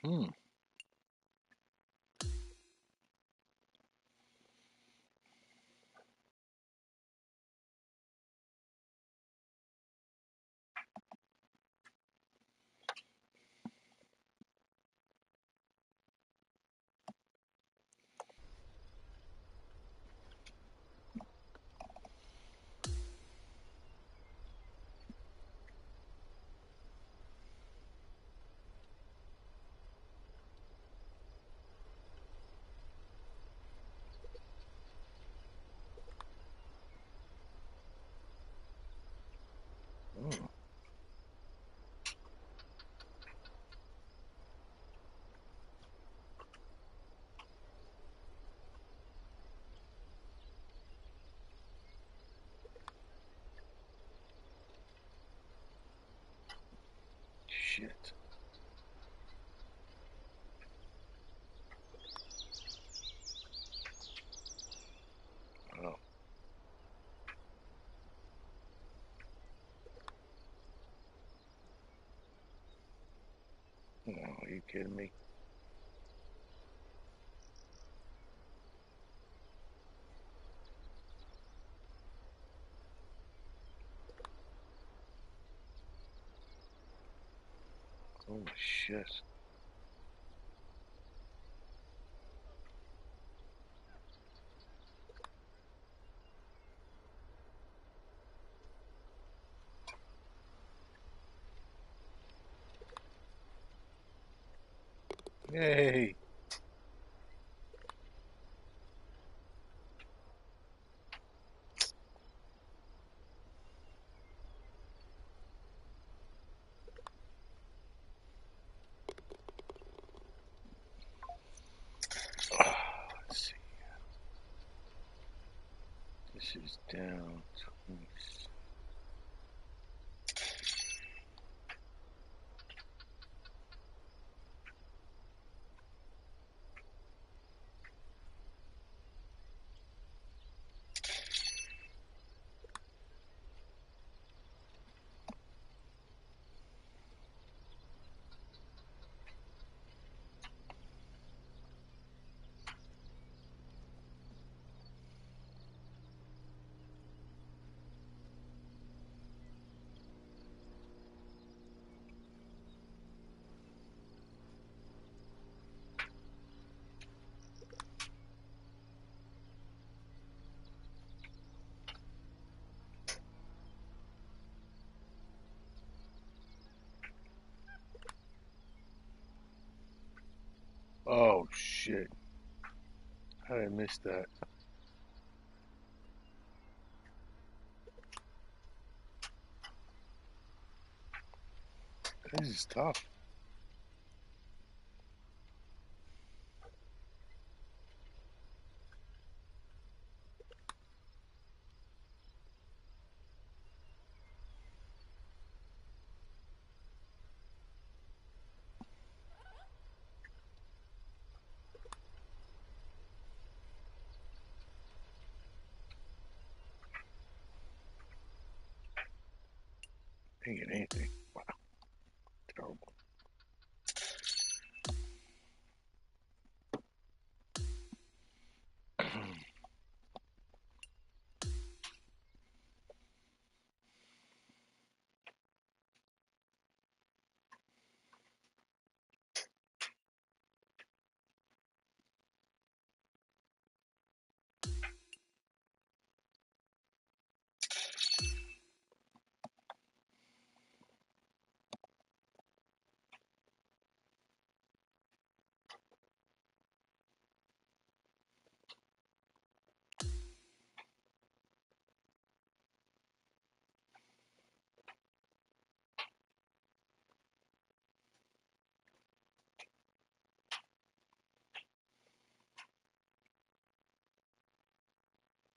Hmm. Hmm. Shit. Oh. No, are you kidding me? Holy shit. Yay. Let's see. This is down 20. Oh shit. How did I miss that? This is tough. Ain't get anything. Wow. Terrible.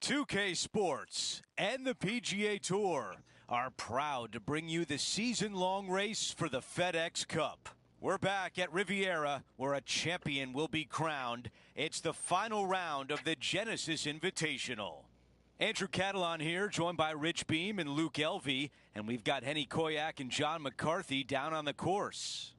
.2K Sports and the PGA Tour are proud to bring you the season-long race for the FedEx Cup. We're back at Riviera, where a champion will be crowned. It's the final round of the Genesis Invitational. Andrew Catalan here, joined by Rich Beam and Luke Elvey, and we've got Henny Koyak and John McCarthy down on the course.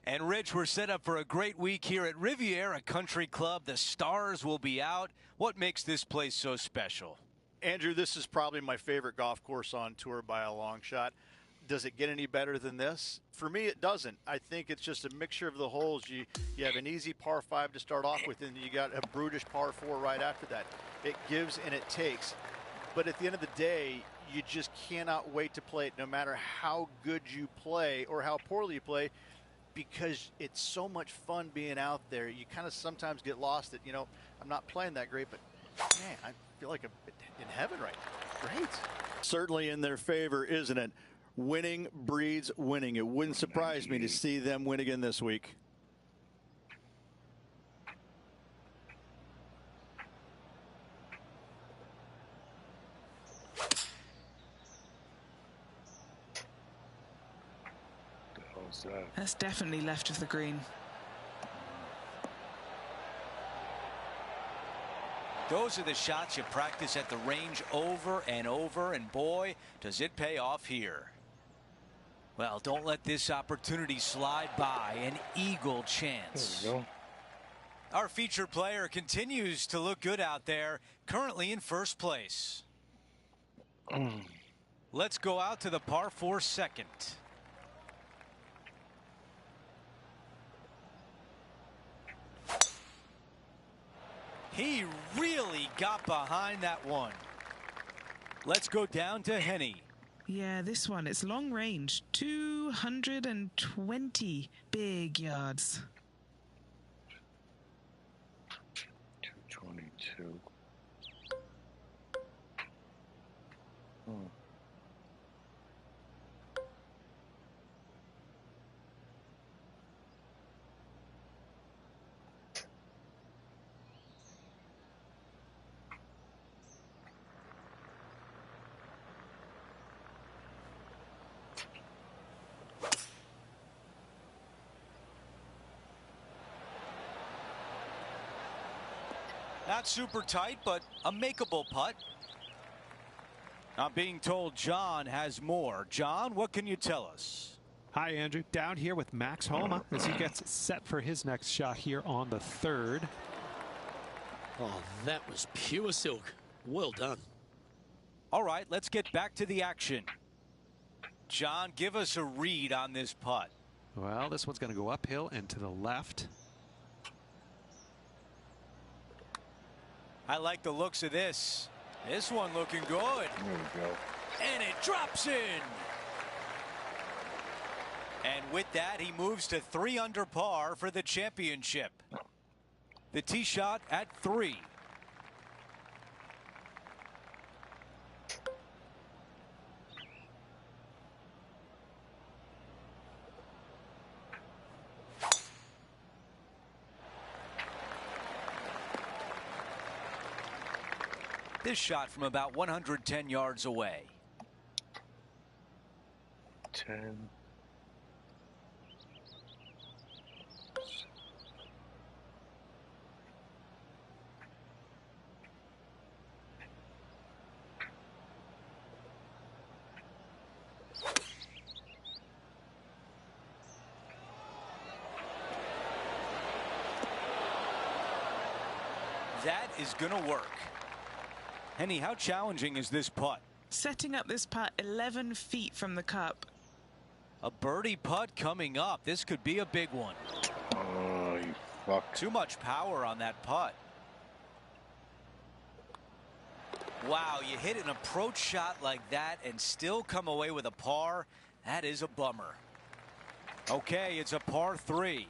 And Rich, we're set up for a great week here at Riviera Country Club. The stars will be out. What makes this place so special? Andrew, this is probably my favorite golf course on tour by a long shot. Does it get any better than this? For me, it doesn't. I think it's just a mixture of the holes. You have an easy par 5 to start off with, and you got a brutish par 4 right after that. It gives and it takes. But at the end of the day, you just cannot wait to play it, no matter how good you play or how poorly you play, because it's so much fun being out there. You kind of sometimes get lost that, I'm not playing that great, but man, I feel like I'm in heaven right now. Great. Certainly in their favor, isn't it? Winning breeds winning. It wouldn't surprise me to see them win again this week. That's definitely left of the green. Those are the shots you practice at the range over and over, and boy, does it pay off here. Well, don't let this opportunity slide by. An eagle chance. There we go. Our featured player continues to look good out there, currently in first place. Let's go out to the par 4 second. He really got behind that one. Let's go down to Henny. Yeah, this one, it's long range. 220 big yards. 222. Not super tight, but a makeable putt. I'm being told John has more. John, what can you tell us? Hi, Andrew. Down here with Max Homa as he gets set for his next shot here on the 3rd. Oh, that was pure silk. Well done. All right, let's get back to the action. John, give us a read on this putt. Well, this one's going to go uphill and to the left. I like the looks of this. This one looking good. There we go. And it drops in. And with that, he moves to 3 under par for the championship. The tee shot at 3. This shot from about 110 yards away. 10. That is going to work. Henny, how challenging is this putt? Setting up this putt 11 feet from the cup. A birdie putt coming up. This could be a big one. Oh, you fuck. Too much power on that putt. Wow, you hit an approach shot like that and still come away with a par. That is a bummer. Okay, it's a par 3.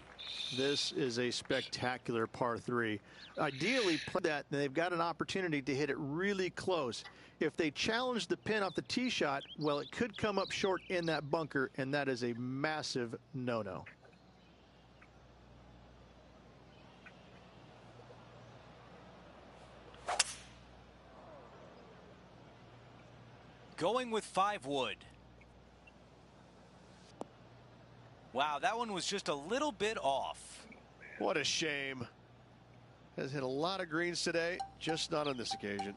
This is a spectacular par 3. Ideally, play that, they've got an opportunity to hit it really close. If they challenge the pin off the tee shot, well, it could come up short in that bunker, and that is a massive no-no. Going with 5 wood. Wow, that one was just a little bit off. What a shame. Has hit a lot of greens today, just not on this occasion.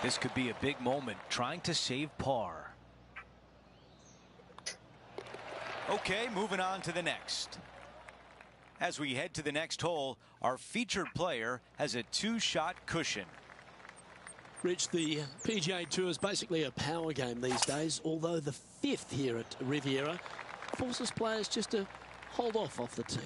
This could be a big moment, trying to save par. Okay, moving on to the next. As we head to the next hole, our featured player has a 2-shot cushion. Rich, the PGA Tour is basically a power game these days, although the 5th here at Riviera forces players just to hold off the tee.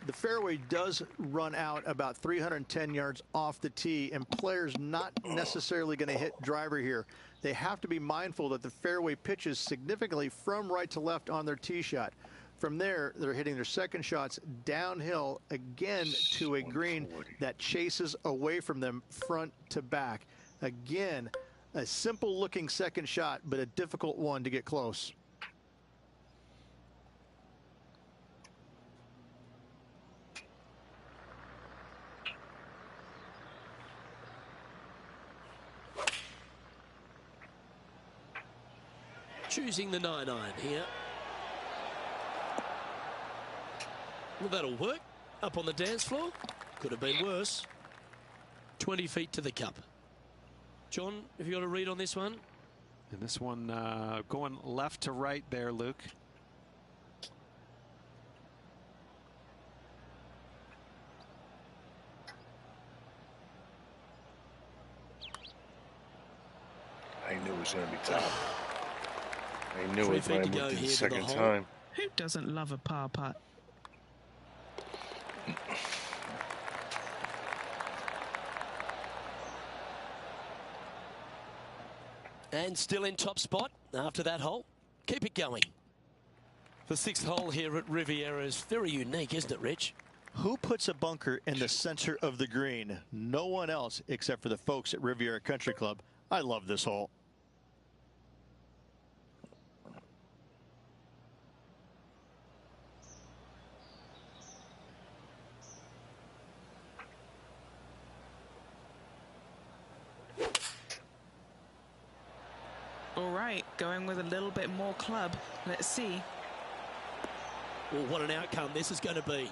The fairway does run out about 310 yards off the tee, and players not necessarily going to hit driver here. They have to be mindful that the fairway pitches significantly from right to left on their tee shot. From there, they're hitting their second shots downhill again to a green that chases away from them front to back. Again, a simple looking second shot, but a difficult one to get close. Choosing the 9-iron here. Well, that'll work. Up on the dance floor. Could have been worse. 20 feet to the cup. John, have you got a read on this one? And this one going left to right there, Luke. I knew it was going to be tough. I knew 3 it feet when to I go moved it the here to the second hole. time. Who doesn't love a par putt? And still in top spot after that hole. Keep it going. The 6th hole here at Riviera is very unique, isn't it, Rich? Who puts a bunker in the center of the green? No one else except for the folks at Riviera Country Club. I love this hole. All right, going with a little bit more club. Let's see. Well, what an outcome this is going to be.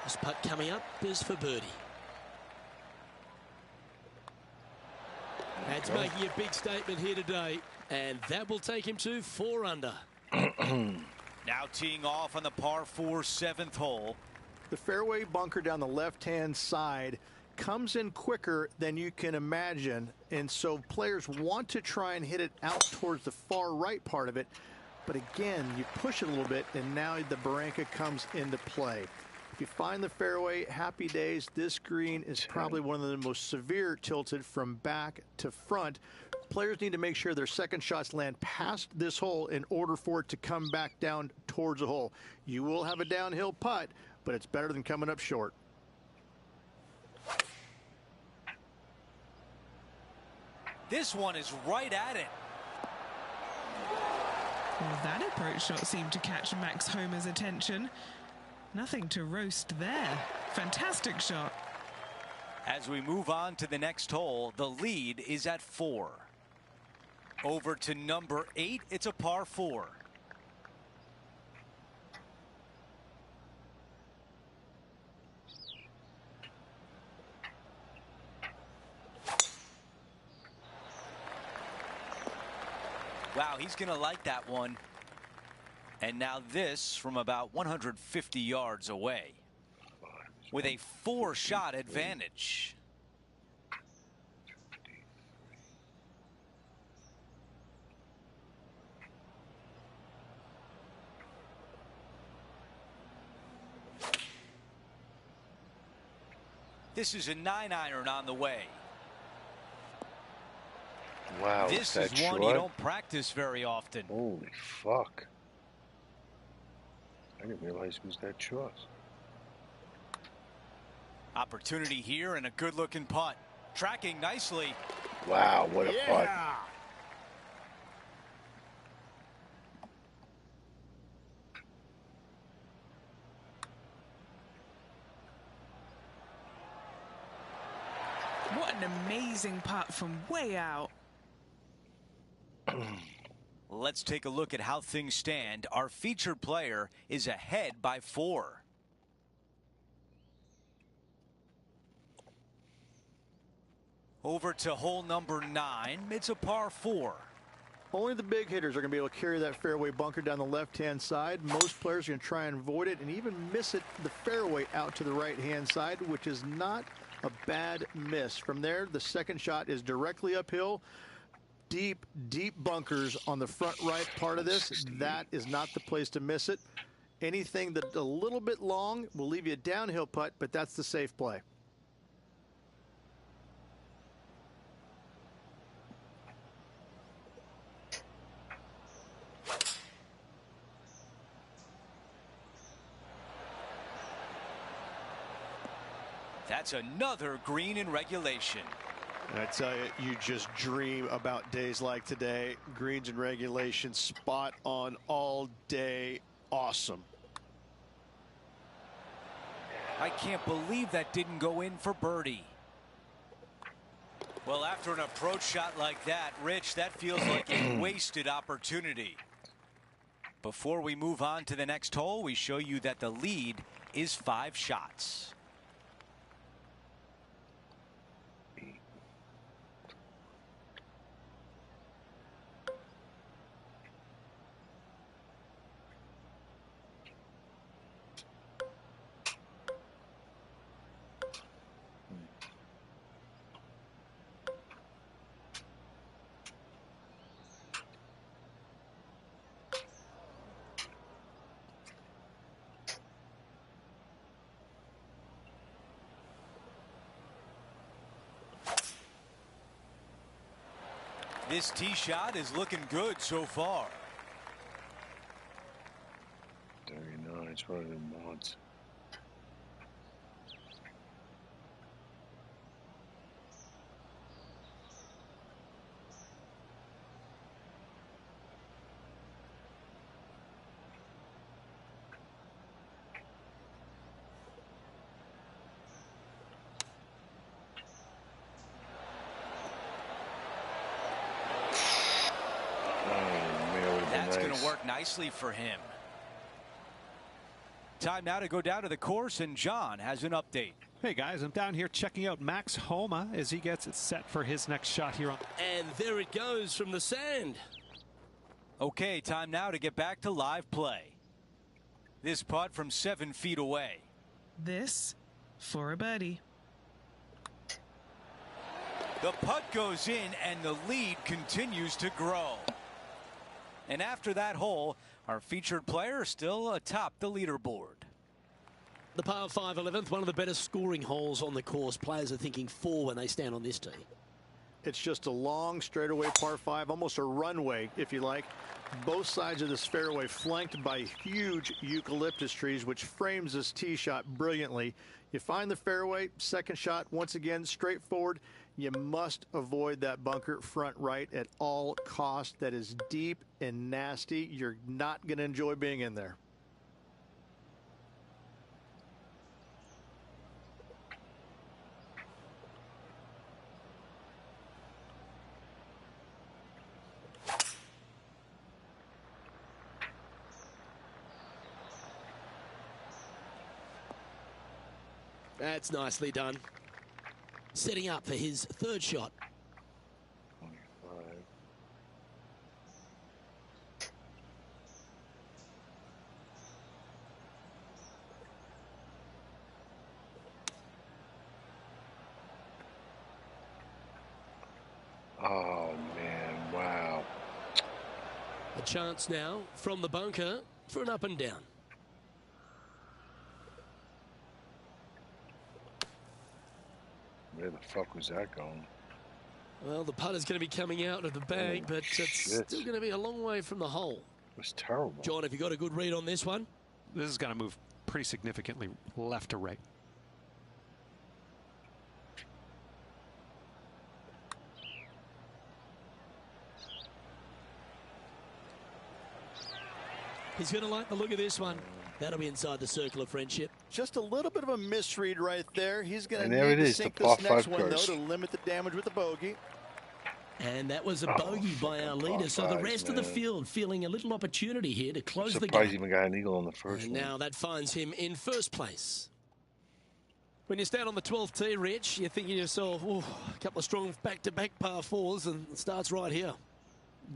This putt coming up is for birdie. That's making a big statement here today, and that will take him to 4 under. Now teeing off on the par 4 7th hole. The fairway bunker down the left-hand side comes in quicker than you can imagine, and so players want to try and hit it out towards the far right part of it, but again, you push it a little bit and now the barranca comes into play. If you find the fairway, happy days. This green is probably one of the most severe tilted from back to front. Players need to make sure their second shots land past this hole in order for it to come back down towards the hole. You will have a downhill putt, but it's better than coming up short. This one is right at it. Well, that approach shot seemed to catch Max Homa's attention. Nothing to roast there. Fantastic shot. As we move on to the next hole, the lead is at 4. Over to number 8, it's a par 4. Wow, he's going to like that one. And now this from about 150 yards away with a 4-shot advantage. This is a 9-iron on the way. Wow, This that is one short? you don't practice very often. Holy fuck. I didn't realize it was that short. Opportunity here and a good looking putt. Tracking nicely. Wow, what a putt. What an amazing putt from way out. Let's take a look at how things stand. Our featured player is ahead by 4. Over to hole number 9. It's a par 4. Only the big hitters are going to be able to carry that fairway bunker down the left-hand side. Most players are going to try and avoid it and even miss it the fairway out to the right-hand side, which is not a bad miss. From there, the second shot is directly uphill. Deep, deep bunkers on the front right part of this. That is not the place to miss it. Anything that's a little bit long will leave you a downhill putt, but that's the safe play. That's another green in regulation. And I tell you, you just dream about days like today. Greens and regulation, spot on all day. Awesome. I can't believe that didn't go in for birdie. Well, after an approach shot like that, Rich, that feels like a wasted opportunity. Before we move on to the next hole, we show you that the lead is 5 shots. This tee shot is looking good so far. 39, it's probably the mods. That's going to work nicely for him. Time now to go down to the course, and John has an update. Hey guys, I'm down here checking out Max Homa as he gets it set for his next shot here on. And there it goes from the sand. Okay, time now to get back to live play. This putt from 7 feet away. This for a birdie. The putt goes in, and the lead continues to grow. And after that hole, our featured player still atop the leaderboard. The par 5 11th, one of the better scoring holes on the course. Players are thinking 4 when they stand on this tee. It's just a long straightaway par 5, almost a runway, if you like. Both sides of this fairway flanked by huge eucalyptus trees, which frames this tee shot brilliantly. You find the fairway, second shot, once again, straightforward. You must avoid that bunker front right at all costs. That is deep and nasty. You're not going to enjoy being in there. That's nicely done. Setting up for his third shot. 25. Oh, man, wow. A chance now from the bunker for an up and down. Where the fuck was that going? Well, the putter's going to be coming out of the bag, but it's still going to be a long way from the hole. It was terrible. John, have you got a good read on this one? This is going to move pretty significantly left to right. He's going to like the look of this one. That'll be inside the circle of friendship. Just a little bit of a misread right there. He's going to And there need it to is, the sink par this next 5 one, though, course. to limit the damage with the bogey. And that was a bogey by our leader. So the rest of the field feeling a little opportunity here to close the Surprised gap. he even got an eagle on the first And one. now that finds him in first place. When you stand on the 12th tee, Rich, you're thinking to yourself, oh, a couple of strong back-to-back par fours, and it starts right here.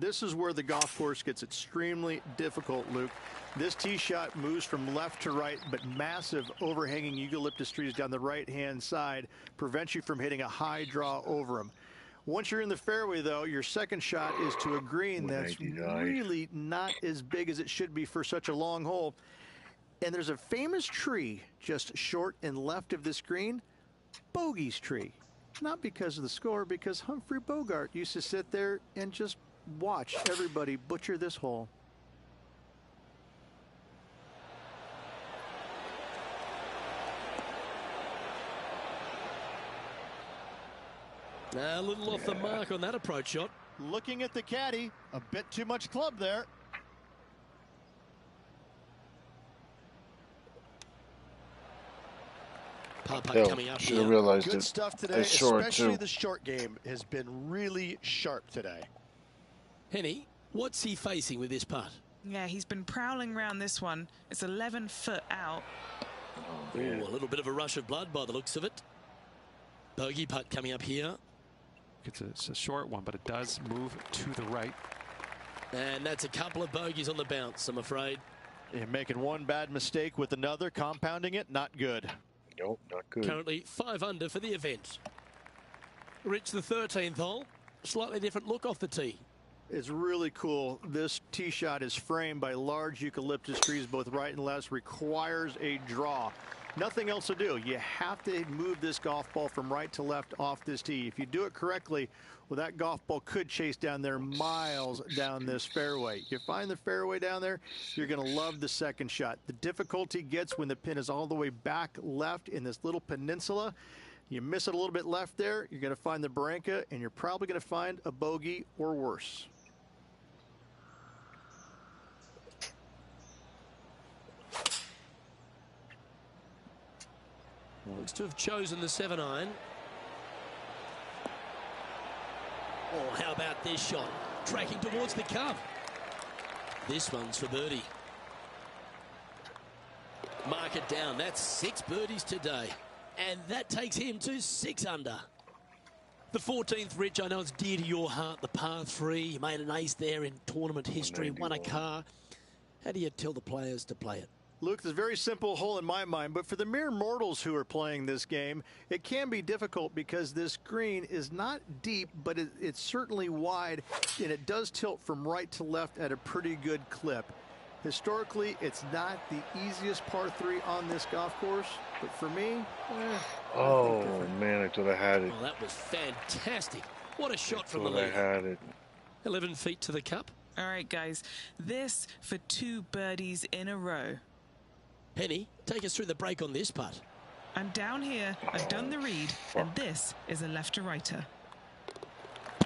This is where the golf course gets extremely difficult, Luke. This tee shot moves from left to right, but massive overhanging eucalyptus trees down the right-hand side prevents you from hitting a high draw over them. Once you're in the fairway, though, your second shot is to a green that's really not as big as it should be for such a long hole. And there's a famous tree just short and left of this green, Bogey's tree. Not because of the score, because Humphrey Bogart used to sit there and just watch everybody butcher this hole. A little off the mark on that approach shot. Looking at the caddy, a bit too much club there. Coming up should here. have realized Good it. stuff today, It's short, especially too. the short game has been really sharp today. Henny, what's he facing with this putt? Yeah, he's been prowling around this one. It's 11 foot out. Oh, Ooh, man. a little bit of a rush of blood by the looks of it. Bogey putt coming up here. It's a short one, but it does move to the right. And that's a couple of bogeys on the bounce, I'm afraid. You're making one bad mistake with another, compounding it, not good. Nope, not good. Currently 5 under for the event. Rich, the 13th hole. Slightly different look off the tee. It's really cool. This tee shot is framed by large eucalyptus trees, both right and left, requires a draw. Nothing else to do. You have to move this golf ball from right to left off this tee. If you do it correctly, well, that golf ball could chase down there miles down this fairway. You find the fairway down there, you're going to love the second shot. The difficulty gets when the pin is all the way back left in this little peninsula. You miss it a little bit left there, you're going to find the barranca, and you're probably going to find a bogey or worse. Looks to have chosen the 7-iron. Oh, how about this shot? Tracking towards the cup. This one's for birdie. Mark it down. That's 6 birdies today. And that takes him to 6 under. The 14th, Rich, I know it's dear to your heart, the par 3. You made an ace there in tournament history, won a car. How do you tell the players to play it? Luke, it's a very simple hole in my mind, but for the mere mortals who are playing this game, it can be difficult because this green is not deep, but it's certainly wide, and it does tilt from right to left at a pretty good clip. Historically, it's not the easiest par 3 on this golf course, but for me, Oh, man, I thought I had it. Oh, that was fantastic. What a shot from the I lead. had it. 11 feet to the cup. All right, guys, this for 2 birdies in a row. Penny, take us through the break on this putt. I'm down here, I've done the read, and this is a left to righter.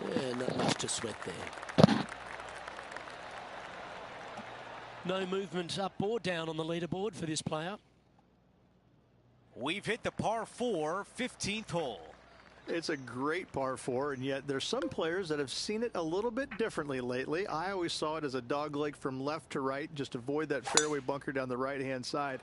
Yeah, not much to sweat there. No movement up or down on the leaderboard for this player. We've hit the par 4 15th hole. it's a great par 4, and yet there's some players that have seen it a little bit differently lately. I always saw it as a dog leg from left to right, just avoid that fairway bunker down the right-hand side.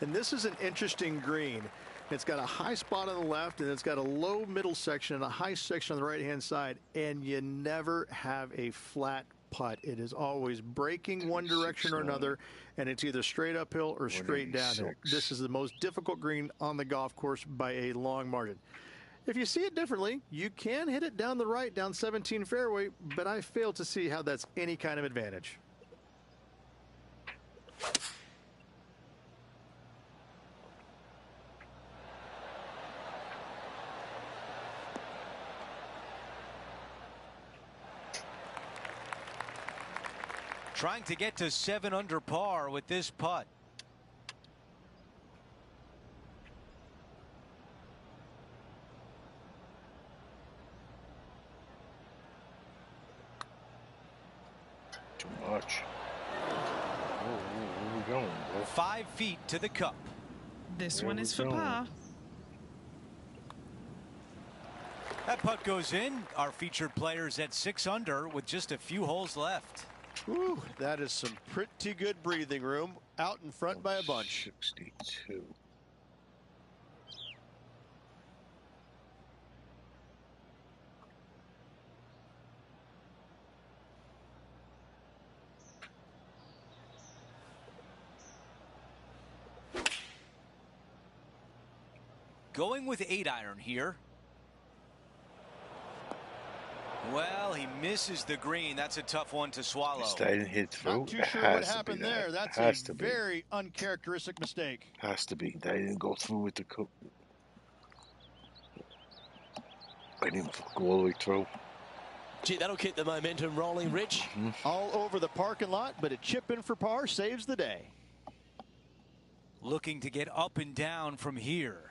And this is an interesting green. It's got a high spot on the left, and it's got a low middle section and a high section on the right-hand side, and you never have a flat putt. It is always breaking one direction or another, and it's either straight uphill or straight downhill. This is the most difficult green on the golf course by a long margin. If you see it differently, you can hit it down the right, down 17 fairway, but I fail to see how that's any kind of advantage. Trying to get to 7 under par with this putt. Too much. Where are we going, bro? 5 feet to the cup. This Where one we is for going? par. That putt goes in. Our featured players at 6 under with just a few holes left. Ooh, that is some pretty good breathing room out in front by a bunch. 62. Going with 8-iron here. Well, he misses the green. That's a tough one to swallow. They didn't hit through. Not too It sure has what to be happened that. there. That's Has a to be. very uncharacteristic mistake. Has to be. They didn't go through with the cup. They didn't go all the way through. Gee, that'll keep the momentum rolling, Rich. All over the parking lot, but a chip in for par saves the day. Looking to get up and down from here.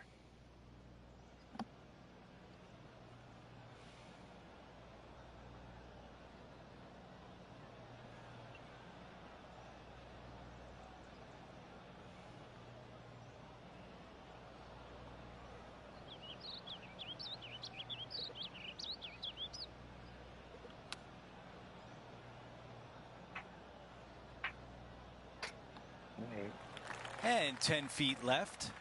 And 10 feet left.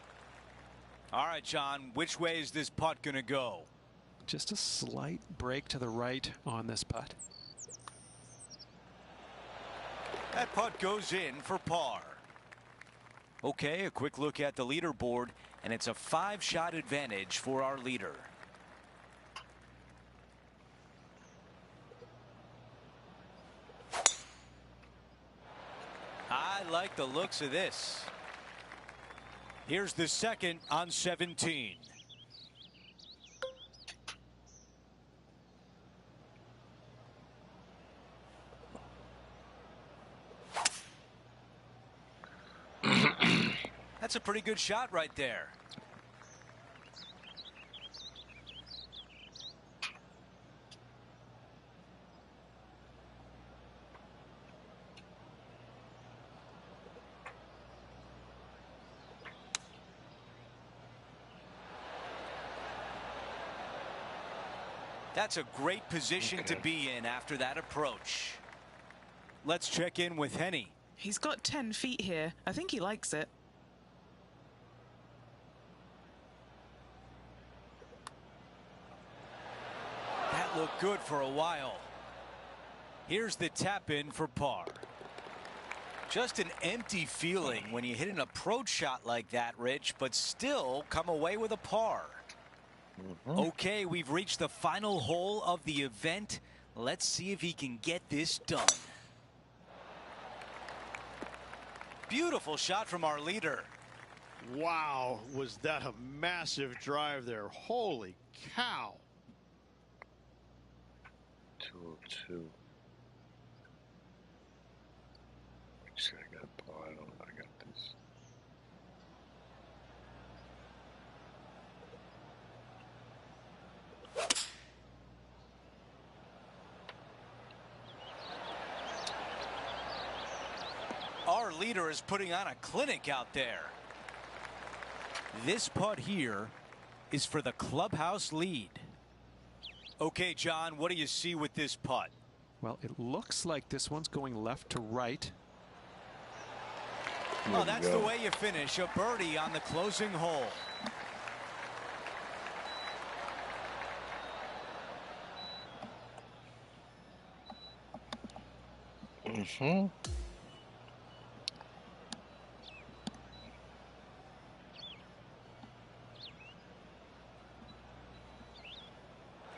All right, John, which way is this putt going to go? Just a slight break to the right on this putt. That putt goes in for par. Okay, a quick look at the leaderboard, and it's a 5-shot advantage for our leader. I like the looks of this. Here's the second on 17. That's a pretty good shot right there. That's a great position to be in after that approach. Let's check in with Henny. He's got 10 feet here. I think he likes it. That looked good for a while. Here's the tap in for par. Just an empty feeling when you hit an approach shot like that, Rich, but still come away with a par. Okay, we've reached the final hole of the event. Let's see if he can get this done. Beautiful shot from our leader. Wow, was that a massive drive there. Holy cow. 202. Actually, I got a par. I don't know. I got this. Our leader is putting on a clinic out there. This putt here is for the clubhouse lead. Okay, John, what do you see with this putt? Well, it looks like this one's going left to right. Oh, that's the way you finish. A birdie on the closing hole.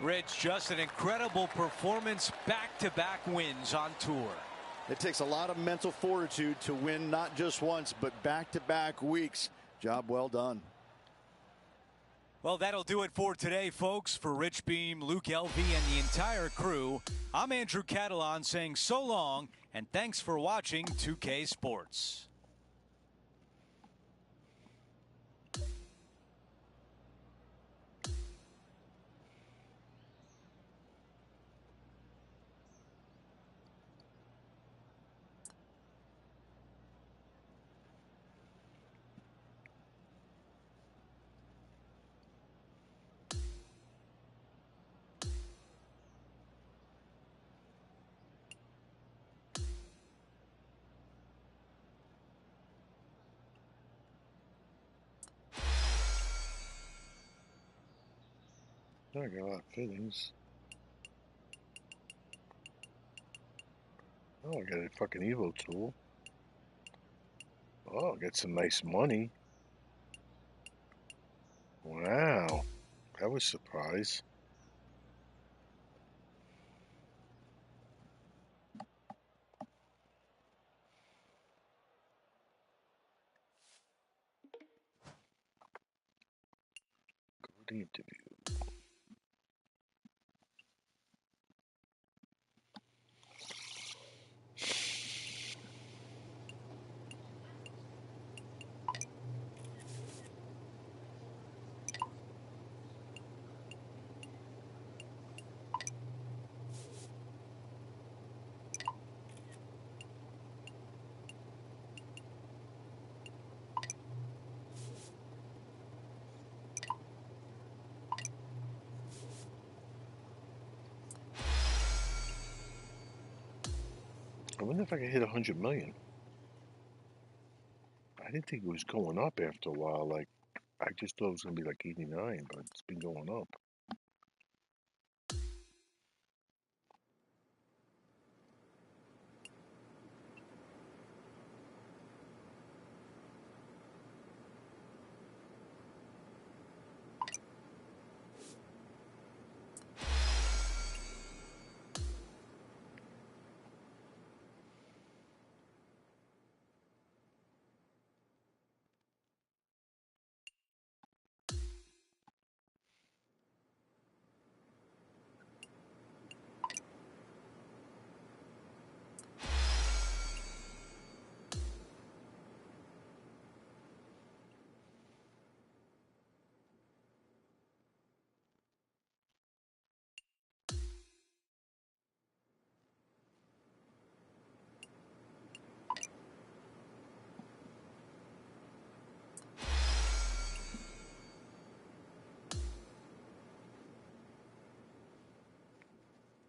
Rich, just an incredible performance, back-to-back wins on tour. It takes a lot of mental fortitude to win not just once, but back-to-back weeks. Job well done. Well, that'll do it for today, folks. For Rich Beam, Luke Elvey, and the entire crew, I'm Andrew Catalan saying so long, and thanks for watching 2K Sports. I got a lot of fittings. Oh, I got a fucking Evo tool. Oh, I got some nice money. Wow. was surprised. Go to the interview. I wonder if I can hit 100 million. I didn't think it was going up after a while. Like, I just thought it was going to be like 89, but it's been going up.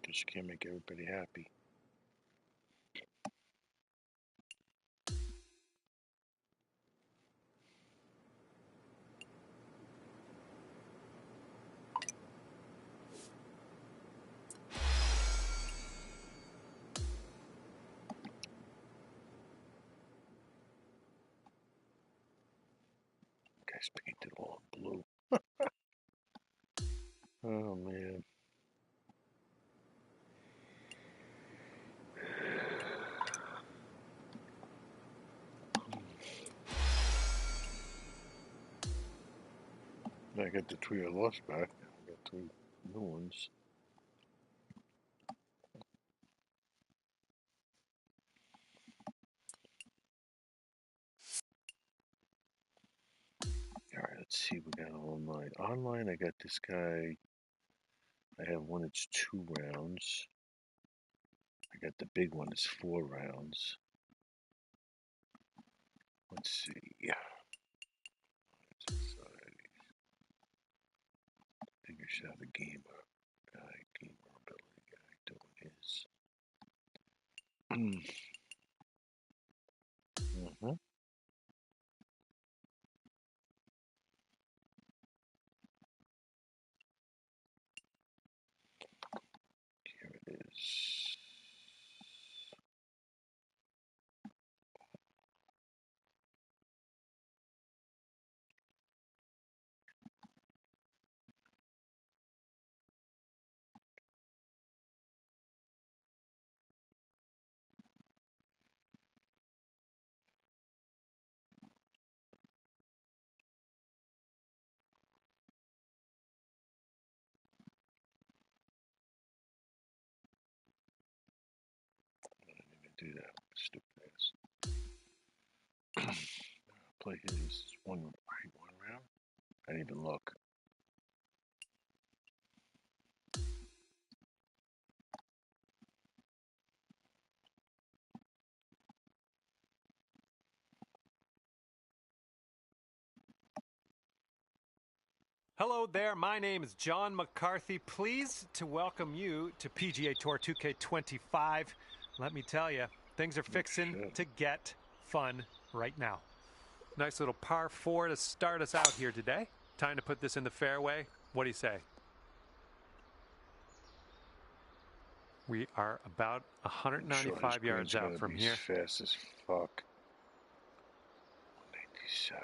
Just can't make everybody happy. Guys painted all in blue. Oh man. I got the 3 I lost back. I got 3 new ones. Alright, let's see what we got online. Online, I got this guy. I have one that's 2 rounds. I got the big one that's 4 rounds. Let's see. Society. I think I should have a gamer guy, gamerability guy doing his. Mm-hmm. Here it is. Do that stupid ass. Play his one round. I didn't even look. Hello there, my name is John McCarthy. Pleased to welcome you to PGA Tour 2K25. Let me tell you, things are fixing to get fun right now. Nice little par 4 to start us out here today. Time to put this in the fairway. What do you say? We are about 195 yards out from here. Fast as fuck. 197.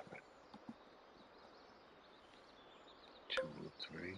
2 3.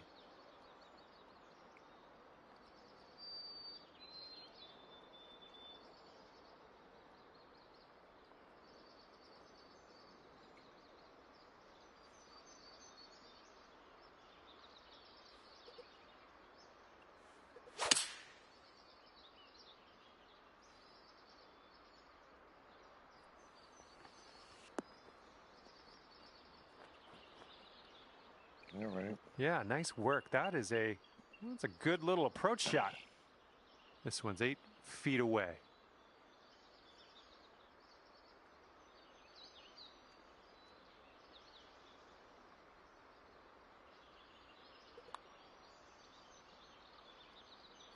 All right. Yeah, nice work. That's a good little approach shot. This one's 8 feet away.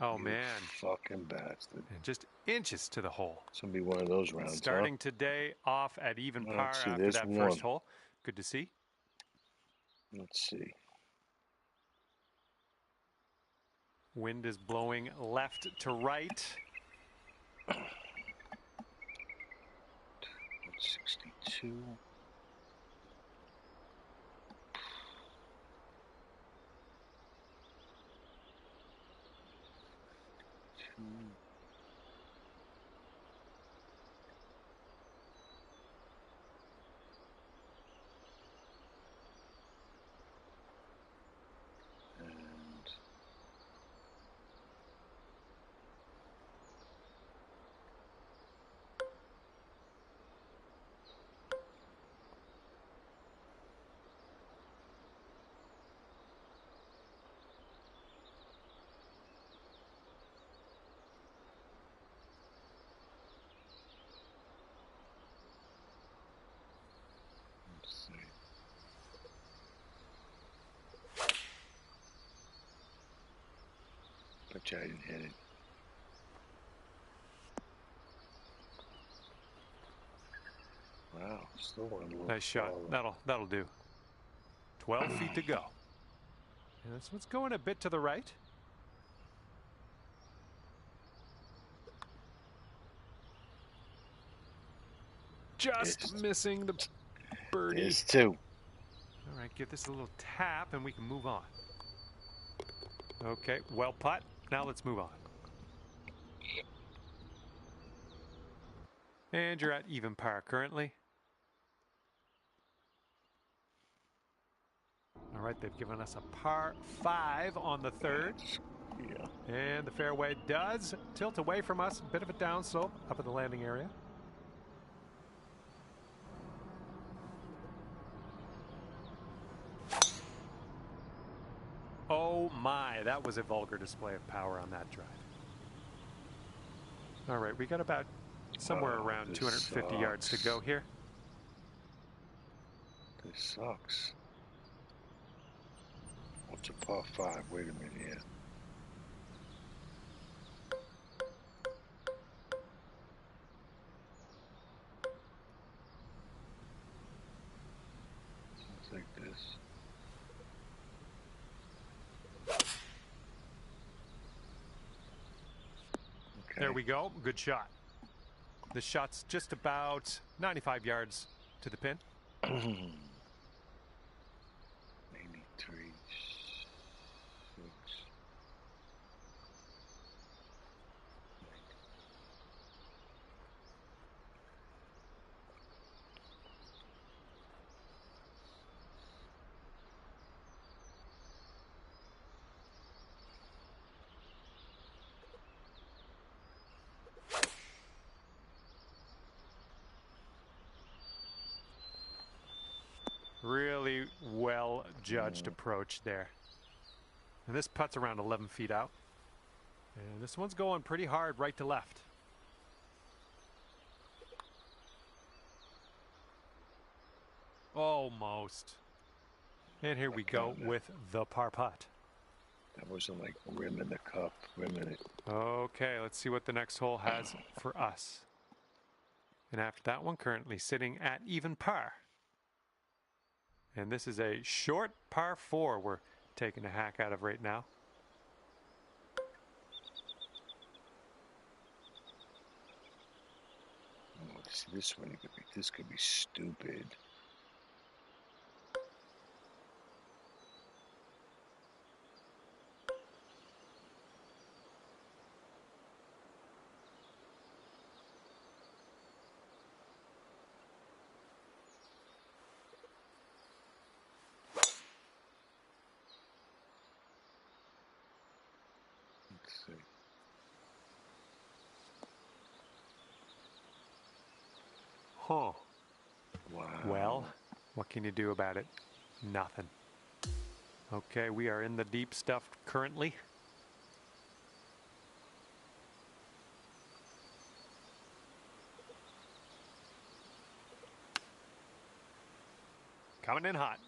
Oh, You man. fucking bastard. And just inches to the hole. It's going to be one of those rounds, Starting today off at even par see, after there's that one. first hole. Good to see. Let's see. Wind is blowing left to right. 62. Bet you I didn't hit it. Wow, still one little Nice shot. That'll do. 12 feet to go. And this one's going a bit to the right. Just missing the birdie. There's 2. All right, give this a little tap and we can move on. Okay, well putt. Now let's move on. And you're at even par currently. All right, they've given us a par 5 on the 3rd. Yeah. And the fairway does tilt away from us. A bit of a downslope up at the landing area. Oh my, that was a vulgar display of power on that drive. All right, we got about somewhere around 250 yards to go here. This sucks. What's a par 5? Wait a minute here. Let's take this. Okay. There we go. Good shot. This shot's just about 95 yards to the pin. 83, 6. Really well judged approach there. And this putt's around 11 feet out. And this one's going pretty hard right to left. Almost. And here we go with the par putt. That wasn't like rimming the cup, rimming it. Okay, let's see what the next hole has for us. And after that one, currently sitting at even par. And this is a short par 4 we're taking a hack out of right now. Oh, see, this one this could be stupid. Huh. Wow. Well, what can you do about it? Nothing. Okay, we are in the deep stuff currently. Coming in hot.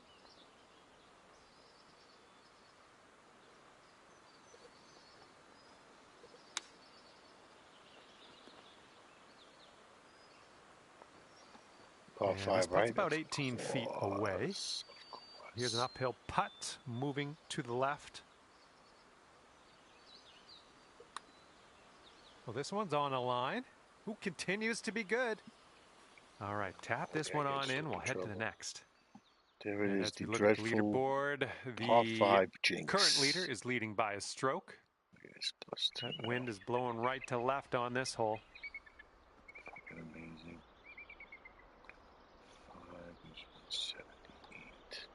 Par And 5, this right? putt's about Of 18 feet away. course, of course. Here's an uphill putt moving to the left. Well, this one's on a line. Who continues to be good? All right, tap this one on in. We'll head to the next. There it And is, as the we look at the dreadful leaderboard, par the 5 jinx. current leader is leading by a stroke. Yes, +2 That now. wind is blowing right to left on this hole. Fucking amazing. 5 is 178.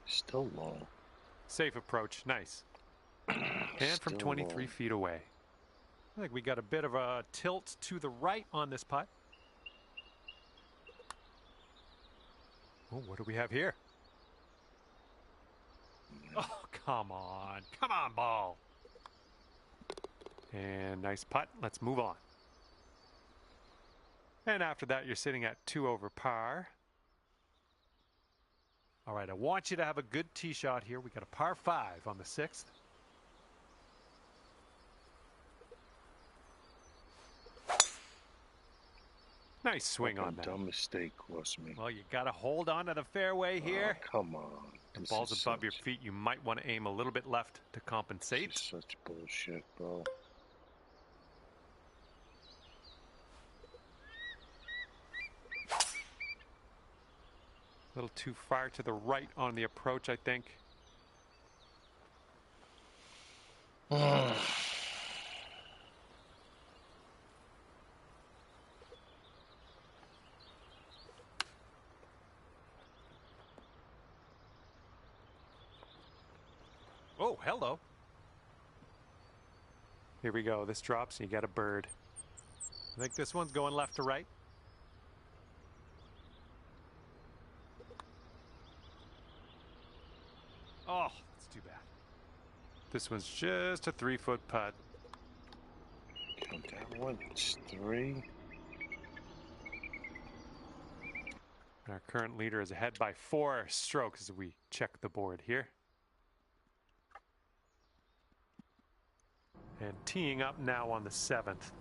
Still long. Safe approach, nice. And from Still 23 long. feet away. I think we got a bit of a tilt to the right on this putt. Oh, what do we have here? Oh, come on. Come on, ball. And nice putt. Let's move on. And after that, you're sitting at 2 over par. All right, I want you to have a good tee shot here. We got a par 5 on the 6th. Nice swing on that. Dumb mistake cost me. Well, you got to hold on to the fairway here. Oh, come on. The This ball's is above your such- feet. You might want to aim a little bit left to compensate. This is such bullshit, bro. A little too far to the right on the approach, I think. Oh, hello. Here we go. This drops and you got a bird. I think this one's going left to right. Oh, that's too bad. This one's just a 3-foot putt. Count that one. It's 3. Our current leader is ahead by 4 strokes as we check the board here. And teeing up now on the 7th.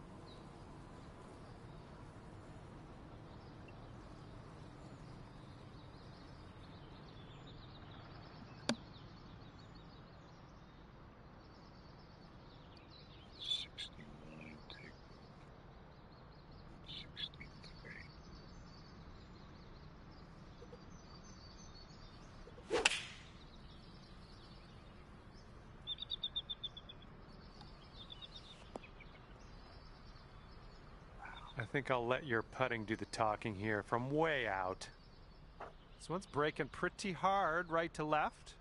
I think I'll let your putting do the talking here from way out. This one's breaking pretty hard right to left.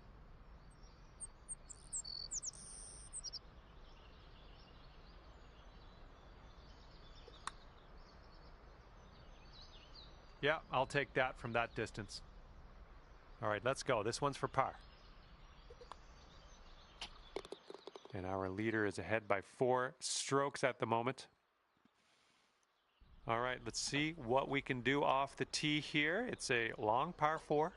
Yeah, I'll take that from that distance. All right, let's go. This one's for par. And our leader is ahead by 4 strokes at the moment. All right, let's see what we can do off the tee here. It's a long par 4.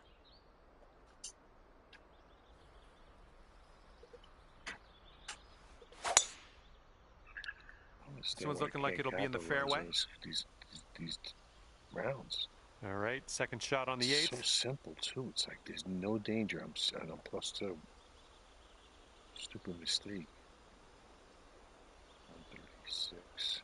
This one's looking like it'll be in the fairway. These rounds. All right, second shot on the 8th. So simple too. It's like there's no danger. I'm +2. Stupid mistake. 136.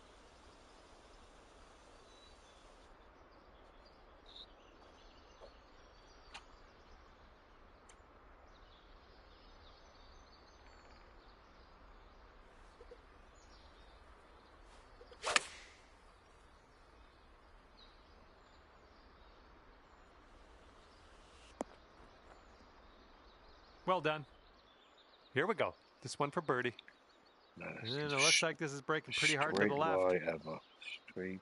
Well done. Here we go. This one for birdie. Nice. And it looks like this is breaking pretty hard to the left. Straight lie ever. Straight.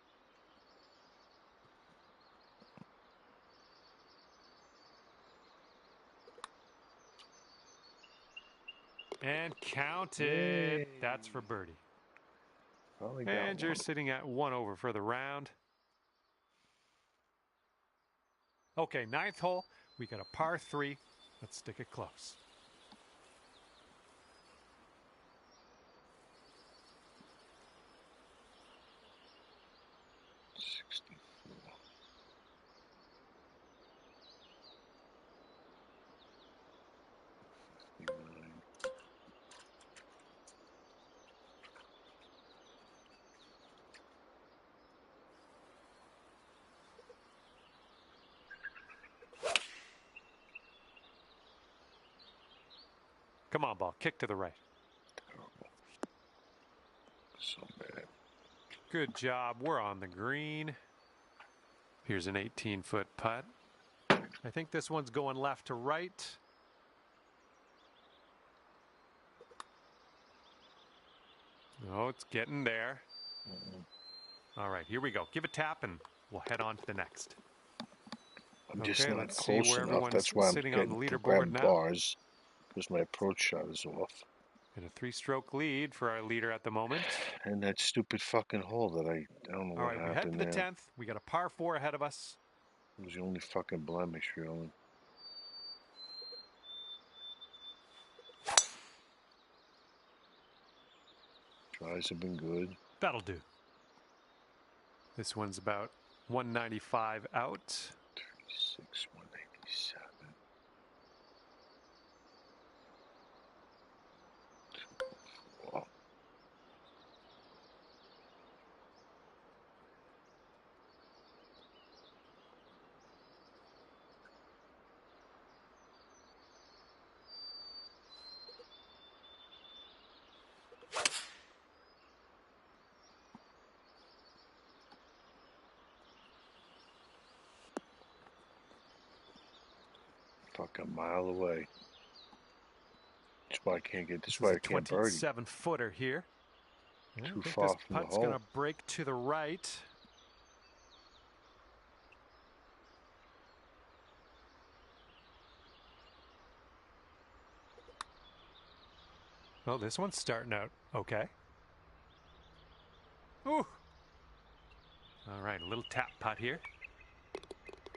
And counted. That's for birdie. And you're sitting at 1 over for the round. Okay, 9th hole. We got a par 3. Let's stick it close. Come on, ball. Kick to the right. Terrible. So bad. Good job. We're on the green. Here's an 18-foot putt. I think this one's going left to right. Oh, it's getting there. All right, here we go. Give a tap, and we'll head on to the next. I'm just not let's see close where enough. everyone's That's why I'm sitting getting on the leaderboard grabbing now. bars, because my approach shot is off. And a 3-stroke lead for our leader at the moment. And that stupid fucking hole that I don't know All what right, we head to happened the there. 10th. We got a par 4 ahead of us. It was the only fucking blemish, really. Tries have been good. That'll do. This one's about 195 out. 36, 187. Wow. Fucking mile away. That's why I can't get. That's why I can't birdie. 27-footer here. I Too think far this from the putt's hole. going to break to the right. Oh, this one's starting out okay. Ooh. All right, a little tap putt here.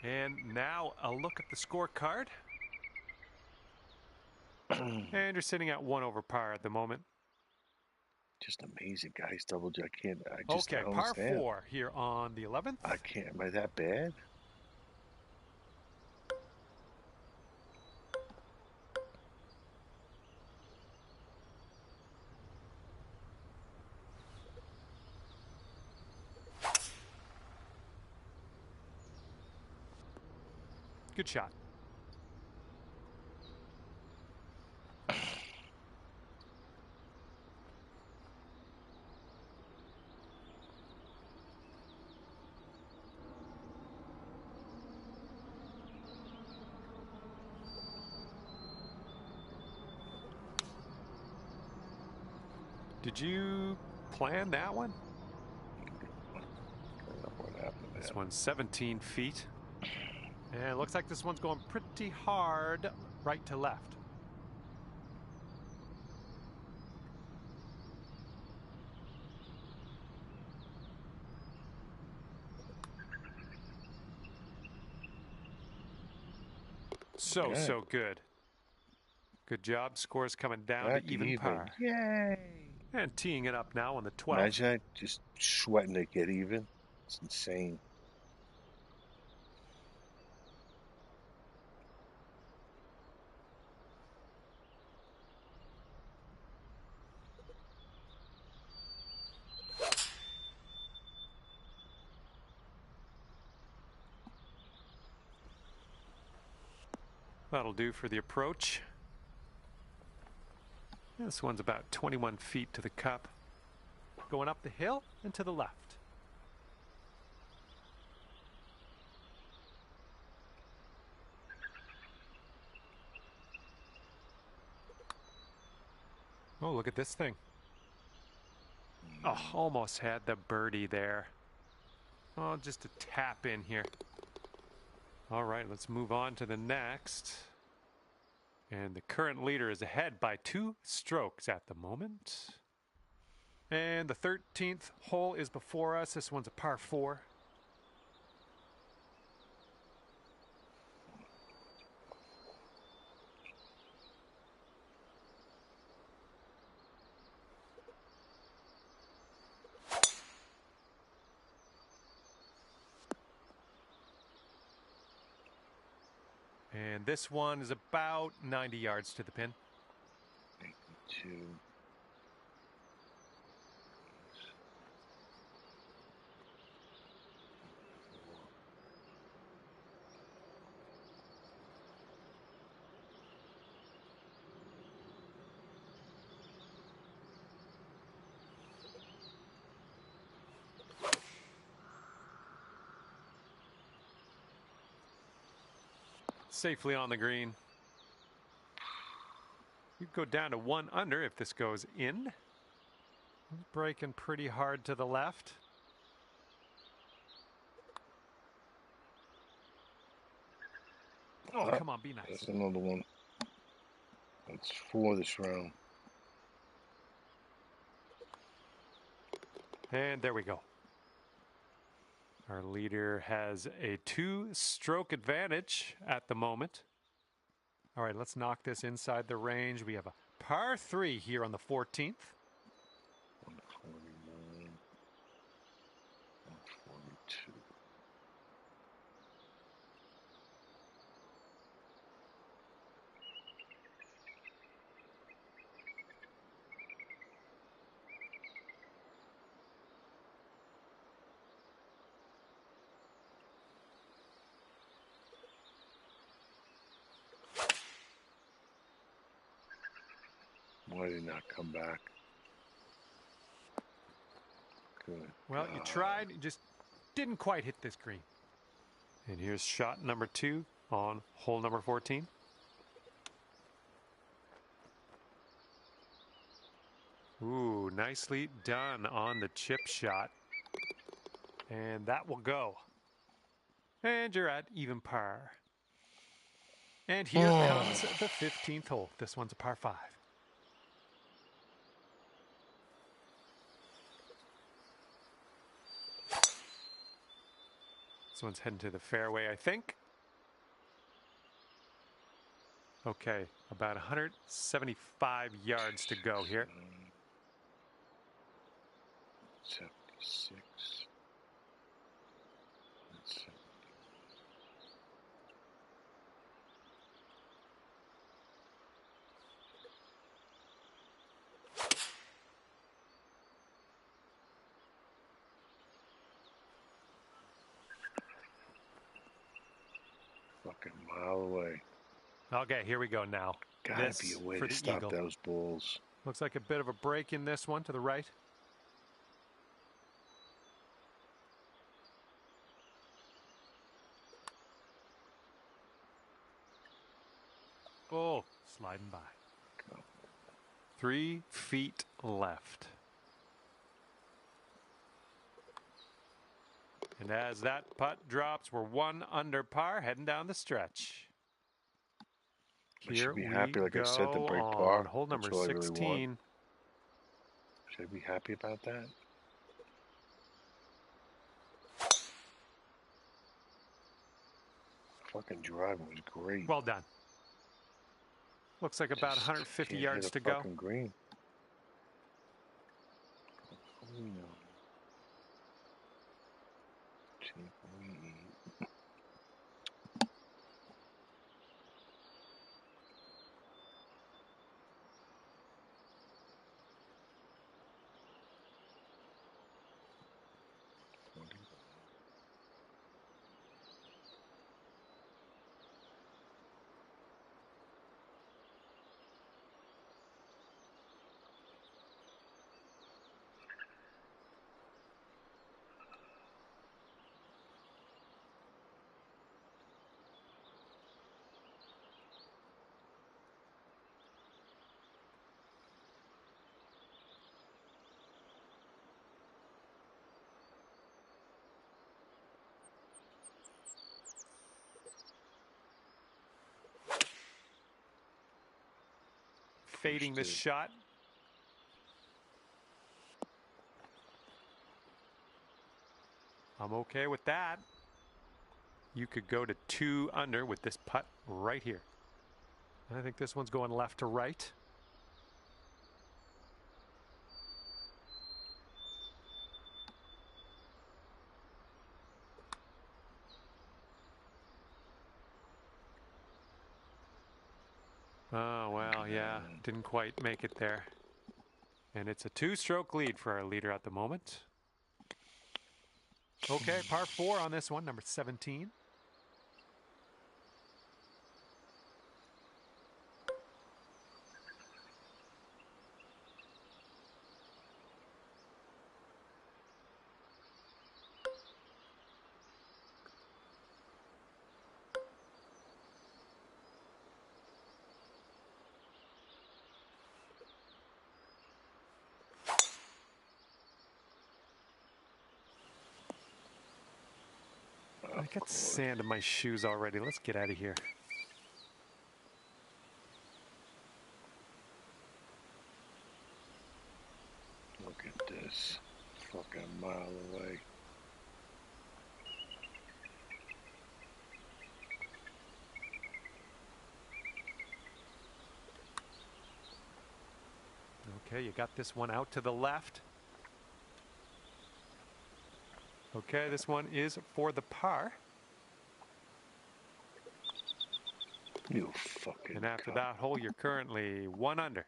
And now a look at the scorecard. And you're sitting at 1 over par at the moment. Just amazing, guys. Double J. I can't. I just Okay, don't par understand. 4 here on the 11th. I can't. Am I that bad? Good shot. Did you plan that one? I don't know what happened there. This one's 17 feet. And it looks like this one's going pretty hard right to left. So good. Good job. Scores coming down Back to even par. Yay! And teeing it up now on the 12th. Imagine that, just sweating to get even. It's insane. That'll do for the approach. This one's about 21 feet to the cup. Going up the hill and to the left. Oh, look at this thing. Oh, almost had the birdie there. Oh, just a tap in here. All right, let's move on to the next. And the current leader is ahead by 2 strokes at the moment. And the 13th hole is before us. This one's a par 4. And this one is about 90 yards to the pin. 82. Safely on the green. You go down to 1 under if this goes in. Breaking pretty hard to the left. Oh, come on, be nice. That's another one. That's 4 this round. And there we go. Our leader has a 2-stroke advantage at the moment. All right, let's knock this inside the range. We have a par 3 here on the 14th. 149. 142. Why did he not come back? Good. Well, you tried, you just didn't quite hit this green. And here's shot number 2 on hole number 14. Ooh, nicely done on the chip shot. And that will go. And you're at even par. And here comes the 15th hole. This one's a par 5. This one's heading to the fairway, I think. Okay, about 175 yards to go here. 76. Fucking mile away. Okay, here we go now. Gotta This be a way for to the stop eagle. those balls. Looks like a bit of a break in this one to the right. Oh, sliding by. Go. 3 feet left. And as that putt drops, we're 1 under par, heading down the stretch. I Here should be we happy, like go I said, to break on par. hole number That's all I really 16. want. Should I be happy about that? Fucking driving was great. Well done. Looks like about Just 150 can't yards hit a to go. fucking green. Oh, no. Take we eat. fading this shot. I'm okay with that. You could go to 2 under with this putt right here. I think this one's going left to right. Oh, well, yeah, didn't quite make it there. And it's a 2-stroke lead for our leader at the moment. Okay, par 4 on this one, number 17. I got sand in my shoes already. Let's get out of here. Look at this. Fucking mile away. Okay, you got this one out to the left. Okay, this one is for the par. You fucking And after cunt. that hole, you're currently 1 under.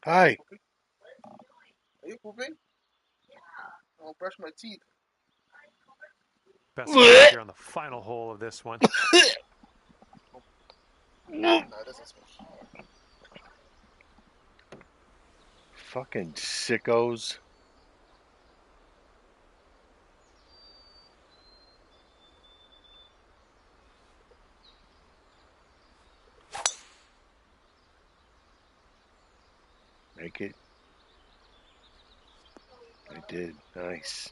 Hi. Are you pooping? I'll brush my teeth. Best shot here on the final hole of this one. No, this is Fucking sickos. Make it. I did. Nice.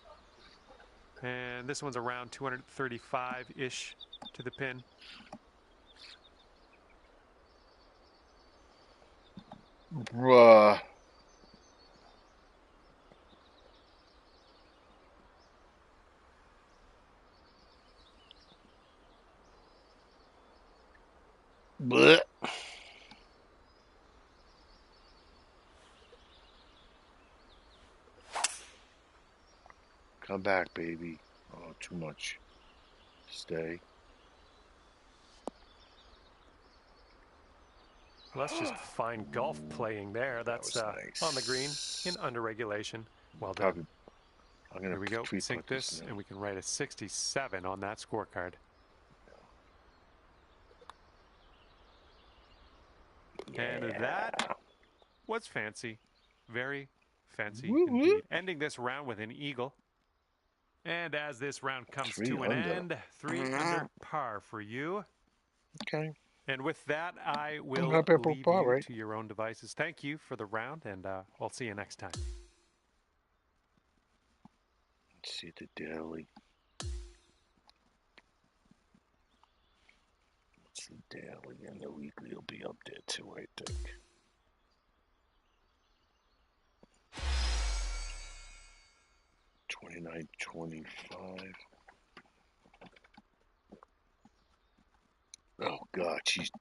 And this one's around 235-ish to the pin. Bruh. Blech. Come back, baby. Oh, too much. Stay. Well, that's just fine golf playing there. That's nice. on the green in under regulation. Well done. Probably, I'm gonna Here we go. tweet Sink this, now. and we can write a 67 on that scorecard. Yeah. And that was fancy. Very fancy Woo-woo. indeed. Ending this round with an eagle. And as this round comes to an end, 3 under par for you. Okay. And with that, I will happy for leave par, you right? to your own devices. Thank you for the round, and I'll see you next time. Let's see the daily. What's the daily? And the weekly will be up there too, I think. $29.25. Oh God, she's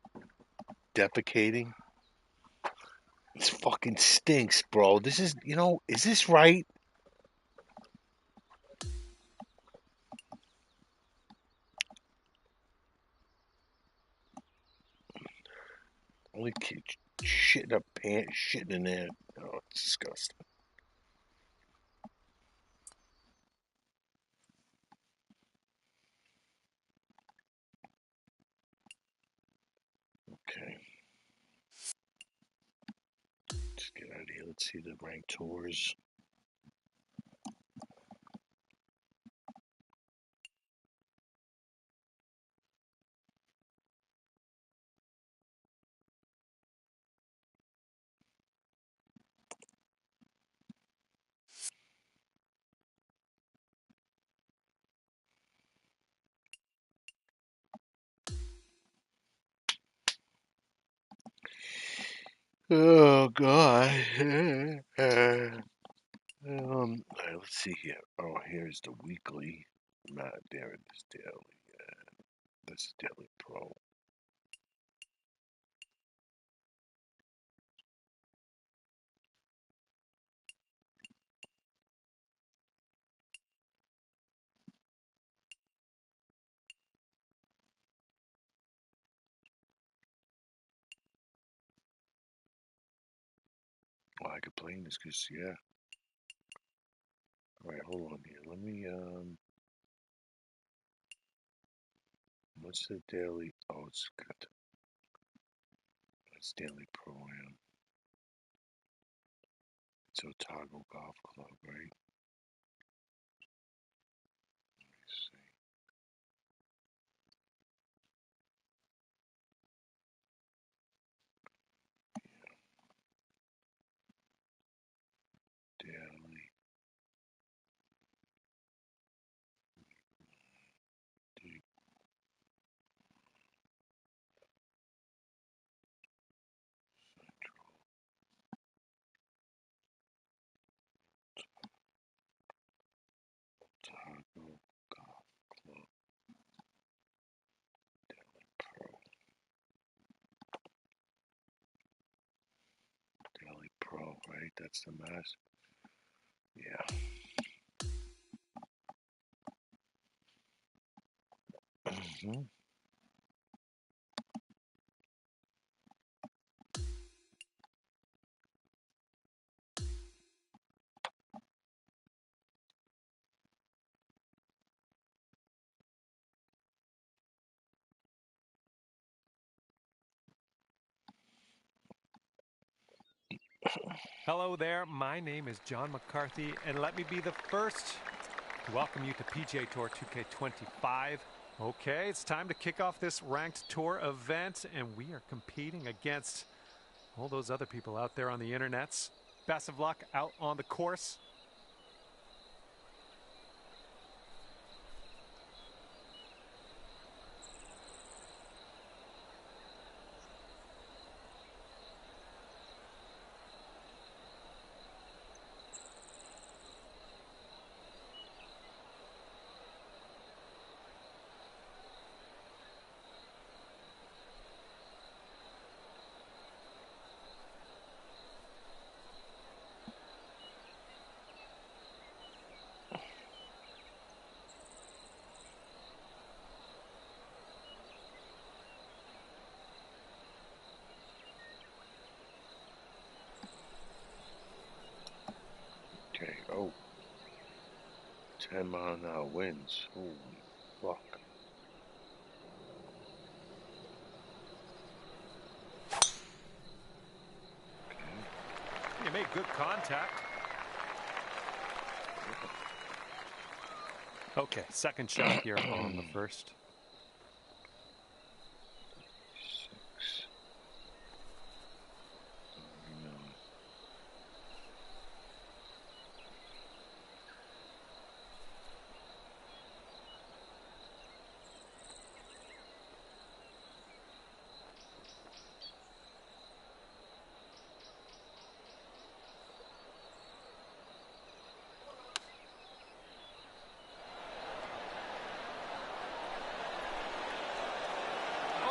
defecating. This fucking stinks, bro. This is, is this right? Only kid shitting up pants, shitting in there. Oh, it's disgusting. Okay. Let's get out of here. Let's see the ranked tours. Oh God. All right, let's see here. Oh, here's the weekly. Not there it is daily. This is Daily Pro. Well, I could play this because, yeah. All right, hold on here. Let me, what's the daily? Oh, it's Daily Pro Am. It's Otago Golf Club, right? Let's see. Daily. Deep Central. Otago Golf Club. Daily Pro. Daily Pro, right? That's the mass. Yeah. Mm-hmm. Hello there, my name is John McCarthy, and let me be the first to welcome you to PGA Tour 2K25. Okay, it's time to kick off this ranked tour event, and we are competing against all those other people out there on the internets. Best of luck out on the course. Okay. Oh. 10-mile-an-hour winds. Holy fuck. Okay. You made good contact. Okay, second shot here on the first. 6. No.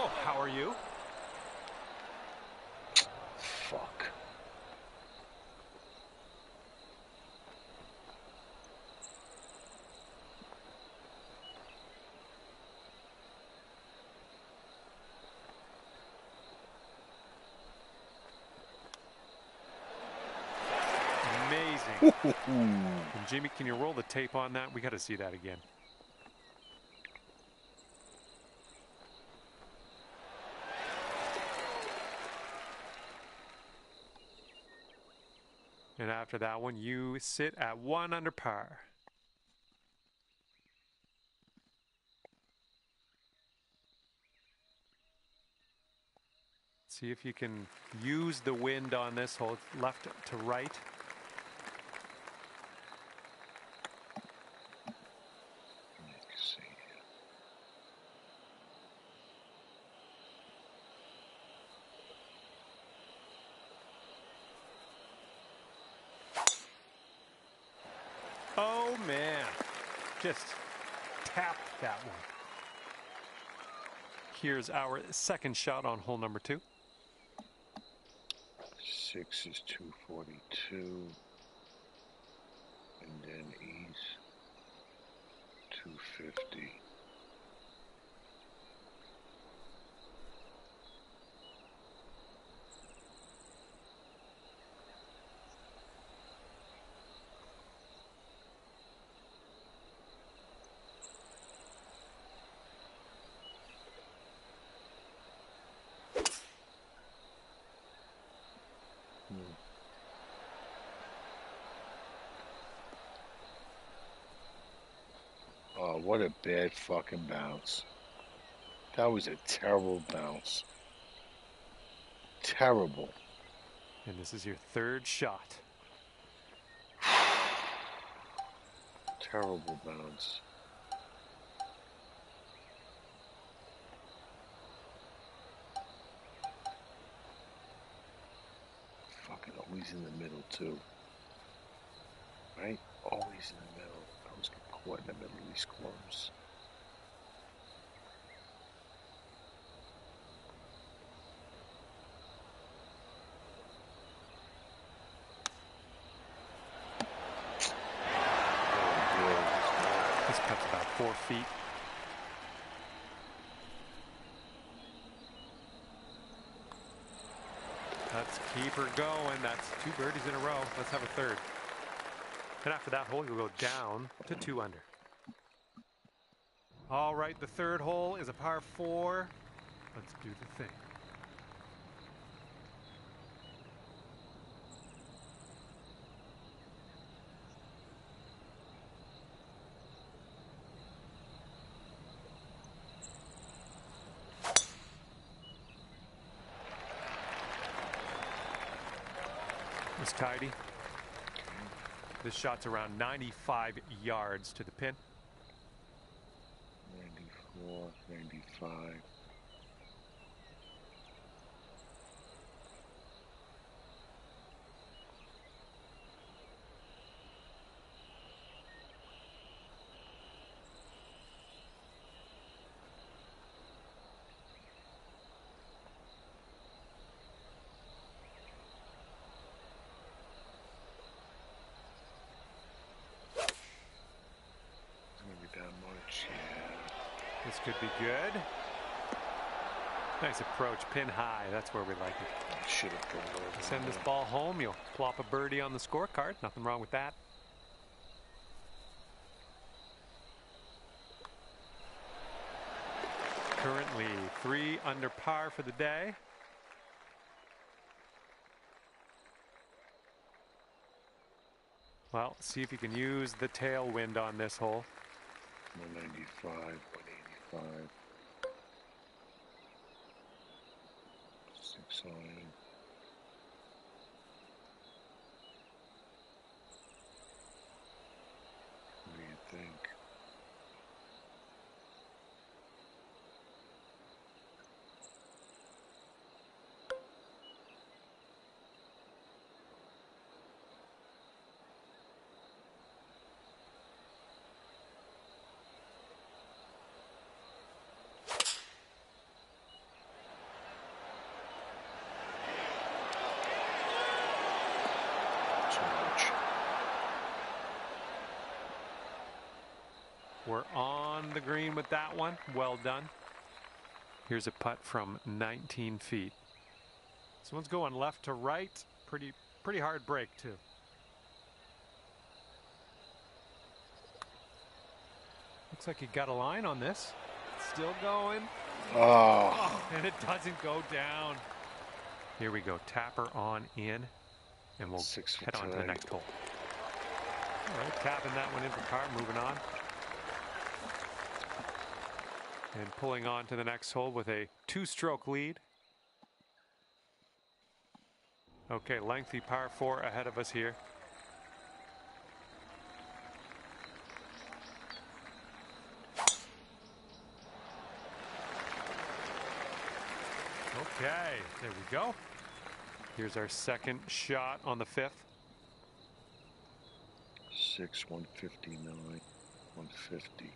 Oh, how are you? Fuck. Amazing. And Jimmy, can you roll the tape on that? We got to see that again. And after that one, you sit at 1 under par. See if you can use the wind on this hole, left to right. Let's see. man. Just tapped that one. Here's our second shot on hole number 2. 6 is 242. And then E's 250. Oh, what a bad fucking bounce. That was a terrible bounce. Terrible. And this is your third shot. Terrible bounce. Fucking always in the middle, too. Right? Always in the middle. I always get caught in the middle of these clubs. This cut's about 4 feet. Let's keep her going. That's 2 birdies in a row. Let's have a third. And after that hole, you'll go down to 2 under. All right, the third hole is a par 4. Let's do the thing. It's tidy. This shot's around 95 yards to the pin. 94, 95. This could be good. Nice approach, pin high. That's where we like it. Should have put it over. Send this ball home. You'll plop a birdie on the scorecard. Nothing wrong with that. Currently 3 under par for the day. Well, see if you can use the tailwind on this hole. 195, 185. 6 iron. What do you think? We're on the green with that one. Well done. Here's a putt from 19 feet. This one's going left to right. Pretty hard break, too. Looks like you got a line on this. Still going. Oh. And it doesn't go down. Here we go. Tapper on in. And we'll head on to the next hole. All right, tapping that one in for par, moving on. And pulling on to the next hole with a 2-stroke lead. Okay, lengthy par 4 ahead of us here. Okay, there we go. Here's our second shot on the 5th. 6, 159, 150.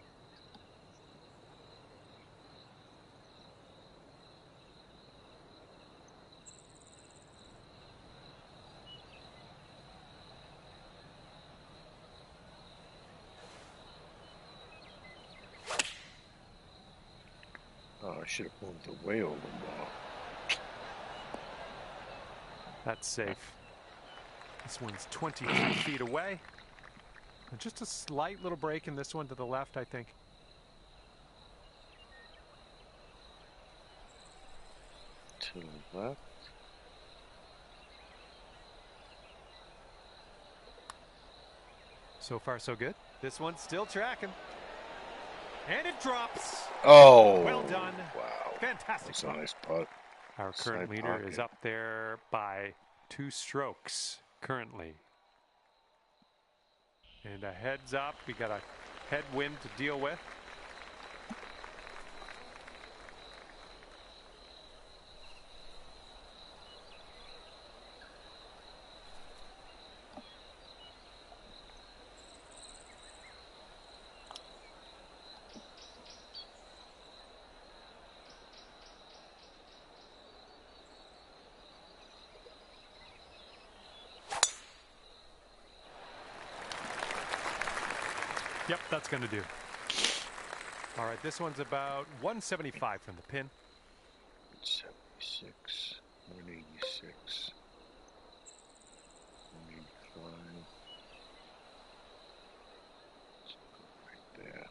Oh, I should have moved it way over more. That's safe. This one's 23 feet away. And just a slight little break in this one to the left, I think. To the left. So far, so good. This one's still tracking. And it drops. Oh! Well done. Wow. Fantastic. That's a nice putt. Our current Side leader pocket. is up there by 2 strokes currently. And a heads up. We got a headwind to deal with. Yep, that's going to do. All right, this one's about 175 from the pin. 76, 186, 185. Let's go right there.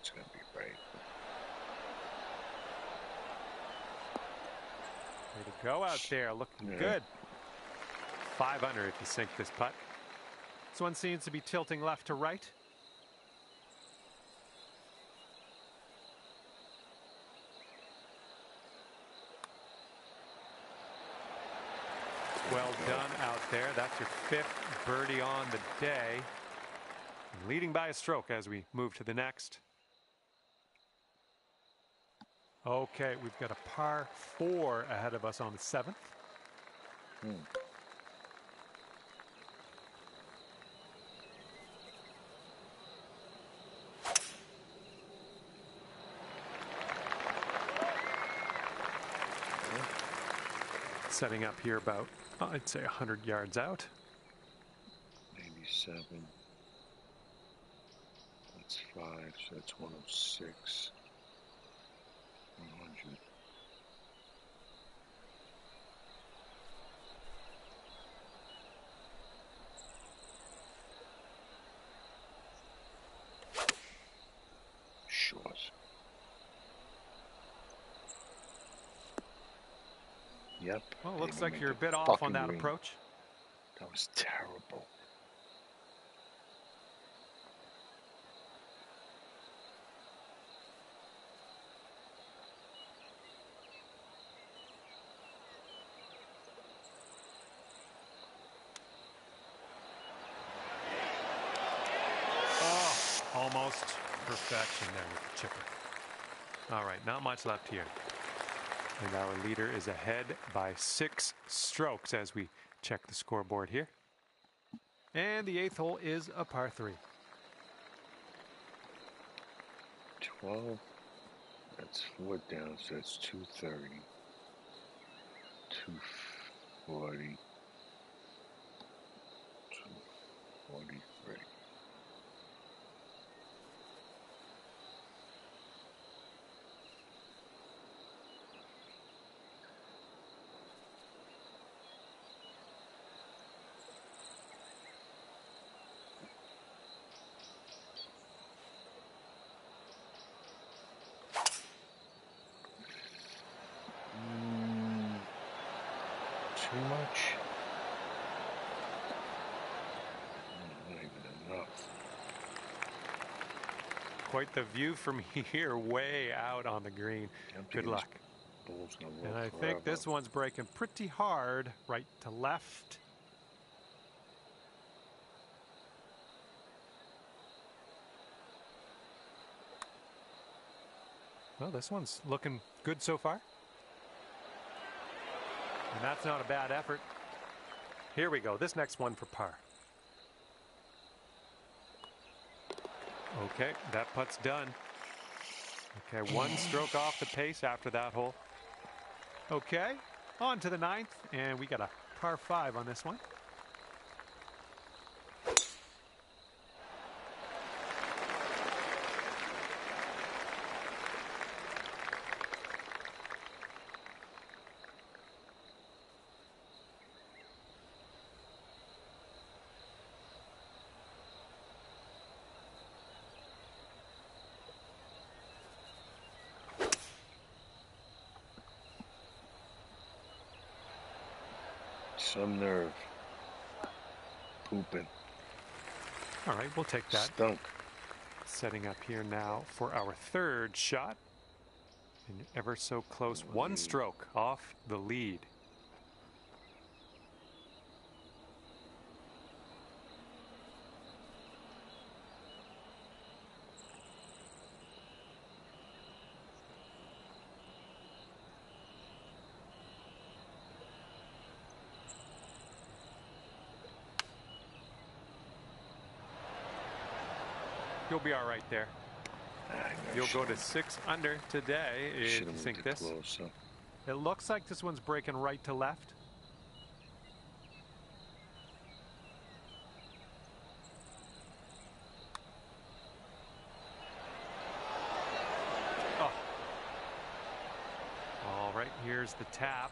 It's going to be right. Way to go out there, looking good. 5 under if you sink this putt. This one seems to be tilting left to right. Well done out there. That's your 5th birdie on the day. Leading by a stroke as we move to the next. Okay, we've got a par 4 ahead of us on the 7th. Setting up here about, I'd say 100 yards out. 97. That's 5, so that's 106. 100. Short. Yep. Well, looks like you're a bit off on that approach. That was terrible. Almost perfection there with the chipper. All right, not much left here. And our leader is ahead by 6 strokes as we check the scoreboard here. And the 8th hole is a par 3. 12. That's 4 down, so it's 230. 240. 243. Too much? Not even enough. Quite the view from here, way out on the green. Good luck. And I think this one's breaking pretty hard, right to left. Well, this one's looking good so far. And that's not a bad effort. Here we go. This next one for par. Okay, that putt's done. Okay, one stroke off the pace after that hole. Okay, on to the 9th, and we got a par 5 on this one. Some nerve. Pooping. All right, we'll take that. Stunk. Setting up here now for our 3rd shot. And ever so close, one stroke off the lead. You'll be all right there. You'll go to 6 under today if you sink this. It looks like this one's breaking right to left. Oh. All right, here's the tap.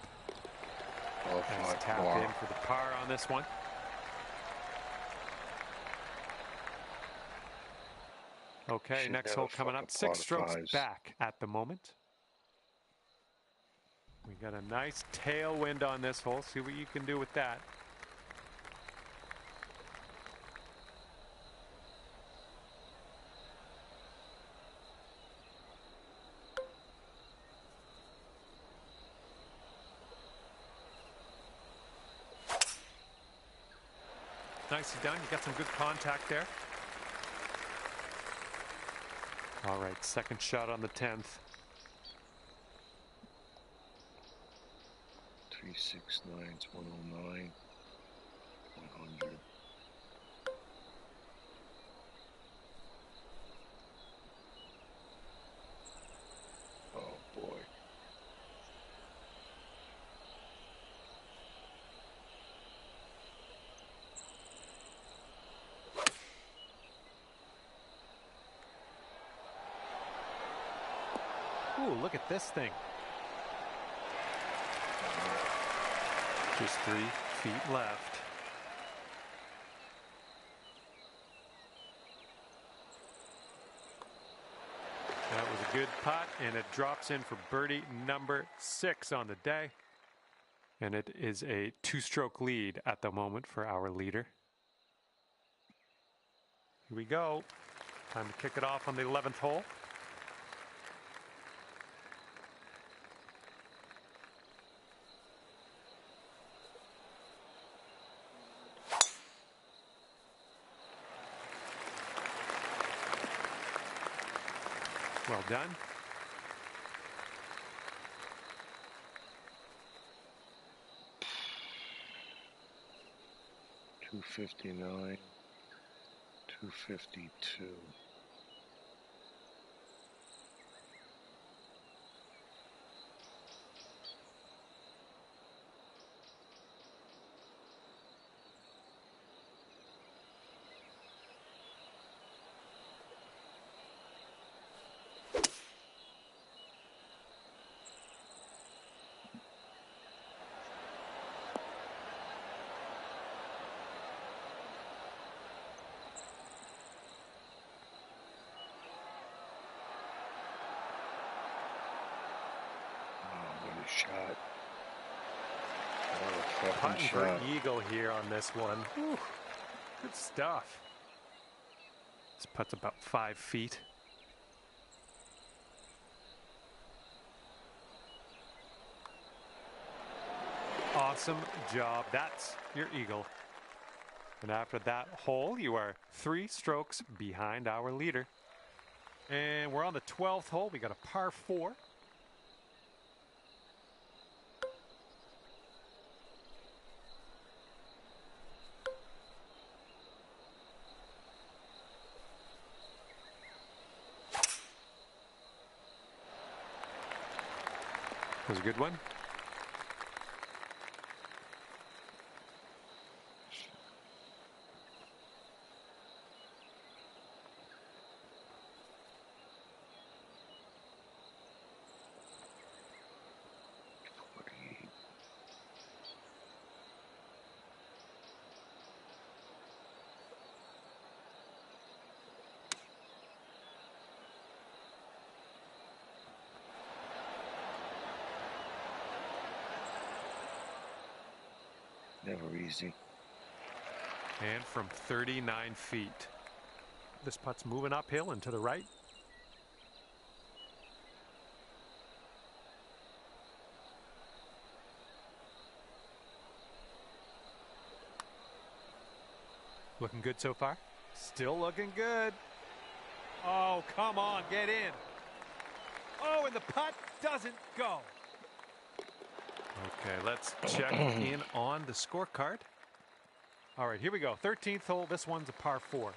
Nice tap in for the par on this one. Okay, next hole coming up. 6 strokes back at the moment. We got a nice tailwind on this hole. See what you can do with that. Nicely done. You got some good contact there. All right, 2nd shot on the 10th. 369's 109, 100. Oh boy. Ooh, look at this thing. Just 3 feet left. That was a good putt, and it drops in for birdie number 6 on the day. And it is a 2-stroke lead at the moment for our leader. Here we go. Time to kick it off on the 11th hole. Well done. $259, $252. Shot. Putting for eagle here on this one. Whew. Good stuff. This putt's about 5 feet. Awesome job. That's your eagle. And after that hole, you are 3 strokes behind our leader. And we're on the 12th hole. We got a par 4. was a good one. Never easy. And from 39 feet. This putt's moving uphill and to the right. Looking good so far? Still looking good. Oh, come on, get in. Oh, and the putt doesn't go. Okay, let's check in on the scorecard. All right, here we go. 13th hole. This one's a par 4.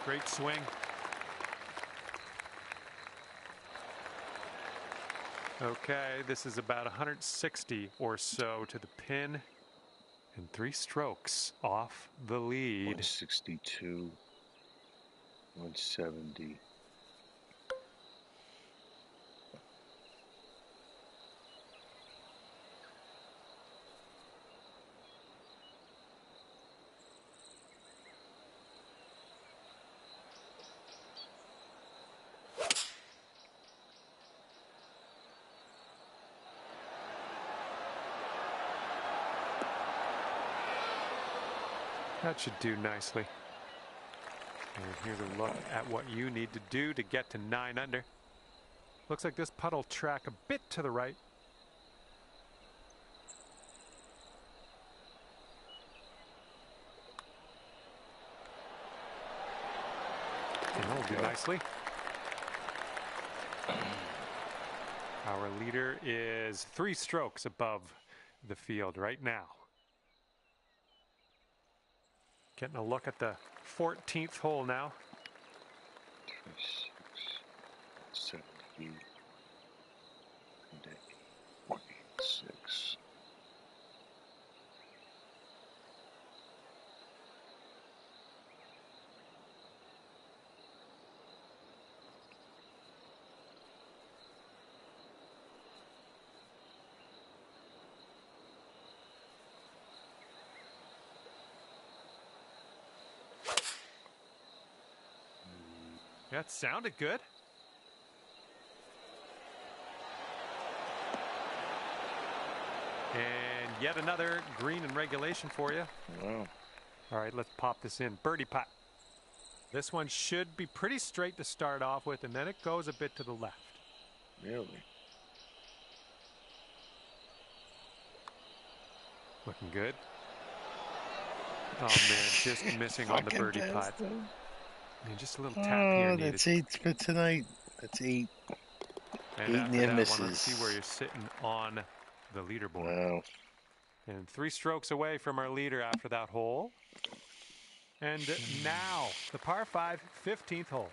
Great swing. Okay, this is about 160 or so to the pin. And 3 strokes off the lead. 162, 170. That should do nicely. And here's a look at what you need to do to get to 9 under. Looks like this putt will track a bit to the right. And that'll do nicely. Our leader is 3 strokes above the field right now. Getting a look at the 14th hole now. 36, 70, and 46. That sounded good. And yet another green in regulation for you. Wow. All right, let's pop this in. Birdie putt. This one should be pretty straight to start off with, and then it goes a bit to the left. Really? Looking good. Oh, man, just missing on the birdie putt. And just a little tap here needed. That's 8 for tonight. That's 8. And 8 after near that misses. one, let's see where you're sitting on the leaderboard. Wow. And 3 strokes away from our leader after that hole. And now, the par 5, 15th hole.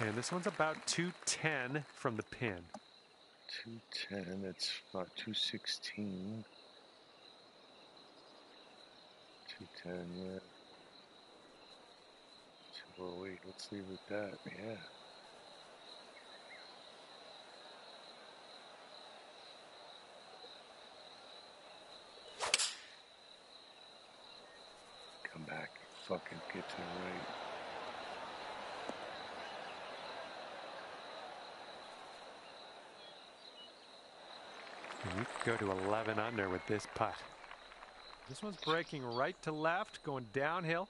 And this one's about 210 from the pin. 210, that's about 216. 210, yeah. 208, let's leave it at that, yeah. Come back, fucking get to the right. And we could go to 11 under with this putt. This one's breaking right to left, going downhill.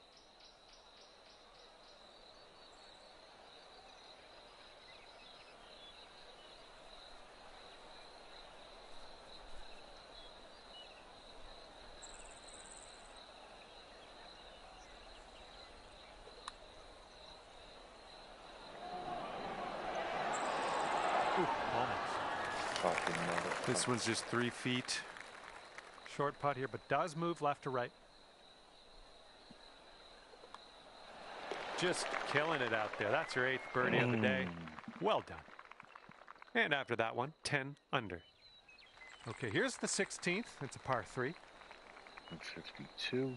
Almost. This one's just 3 feet. Short putt here, but does move left to right. Just killing it out there. That's your 8th birdie of the day. Well done. And after that one, 10 under. Okay, here's the 16th. It's a par 3. 52.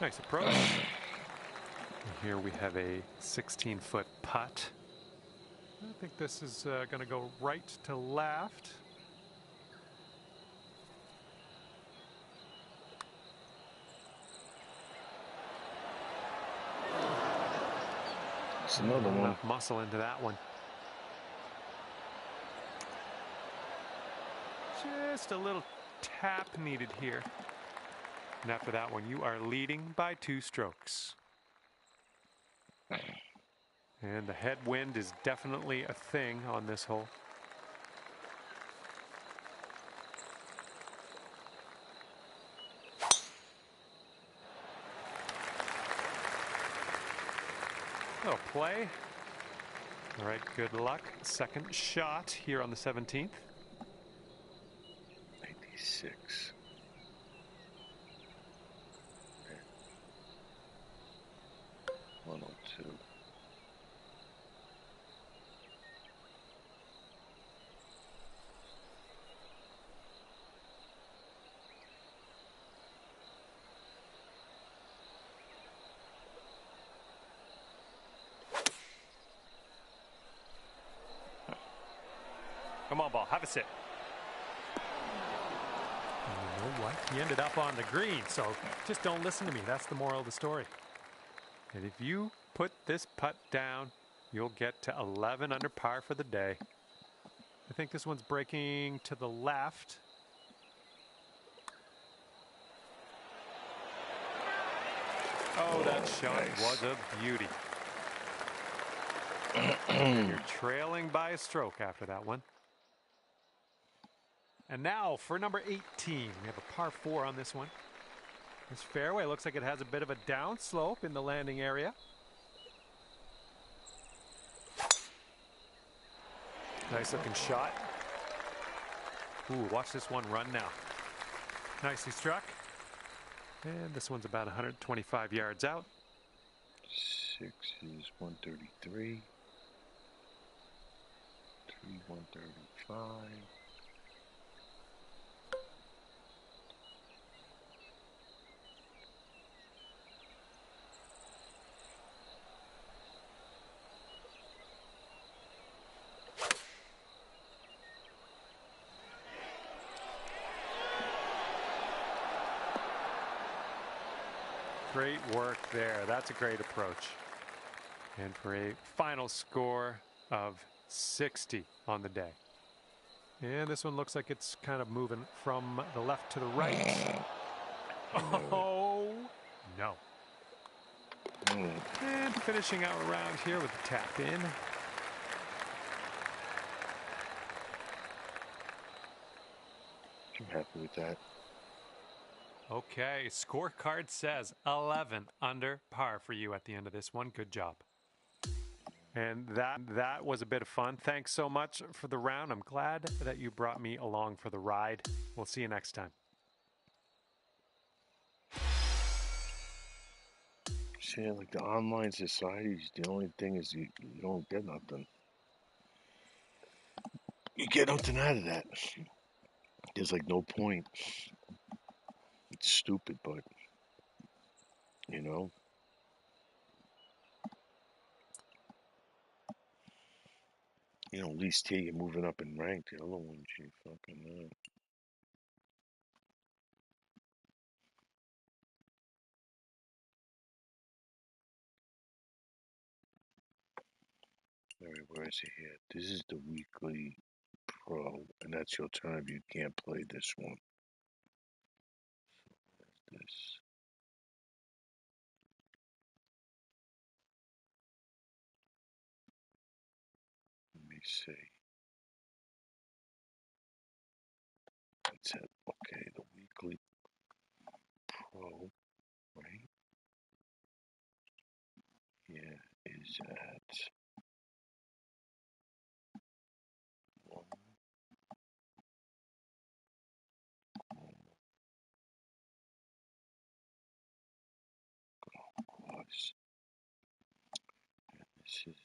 Nice approach. And here we have a 16-foot putt. I think this is going to go right to left. It's another one. Enough muscle into that one. Just a little tap needed here. And after that one, you are leading by 2 strokes. And the headwind is definitely a thing on this hole. Little play. All right, good luck. Second shot here on the 17th. 96. 102. Come on, ball. Have a sit. You know what? He ended up on the green, so just don't listen to me. That's the moral of the story. And if you put this putt down, you'll get to 11 under par for the day. I think this one's breaking to the left. Oh, that shot was a beauty. And you're trailing by a stroke after that one. And now for number 18, we have a par 4 on this one. This fairway looks like it has a bit of a down slope in the landing area. Nice looking shot. Ooh, watch this one run now. Nicely struck. And this one's about 125 yards out. 6 is 133. 3, 135. Great work there. That's a great approach. And for a final score of 60 on the day. And this one looks like it's kind of moving from the left to the right. Oh, no. And finishing out around here with the tap in. I'm happy with that. Okay, scorecard says 11 under par for you at the end of this one. Good job. And that was a bit of fun. Thanks so much for the round. I'm glad that you brought me along for the ride. We'll see you next time. See, like the online societies, the only thing is you don't get nothing. You get nothing out of that. There's like no point. It's stupid, but you know. You know, at least here you're moving up in rank. The other ones, you fucking Where is it here? This is the weekly Pro, and that's your turn if you can't play this one. So this. Let me see. It's at, okay, the weekly pro, right? Here is at 1. Course. And this is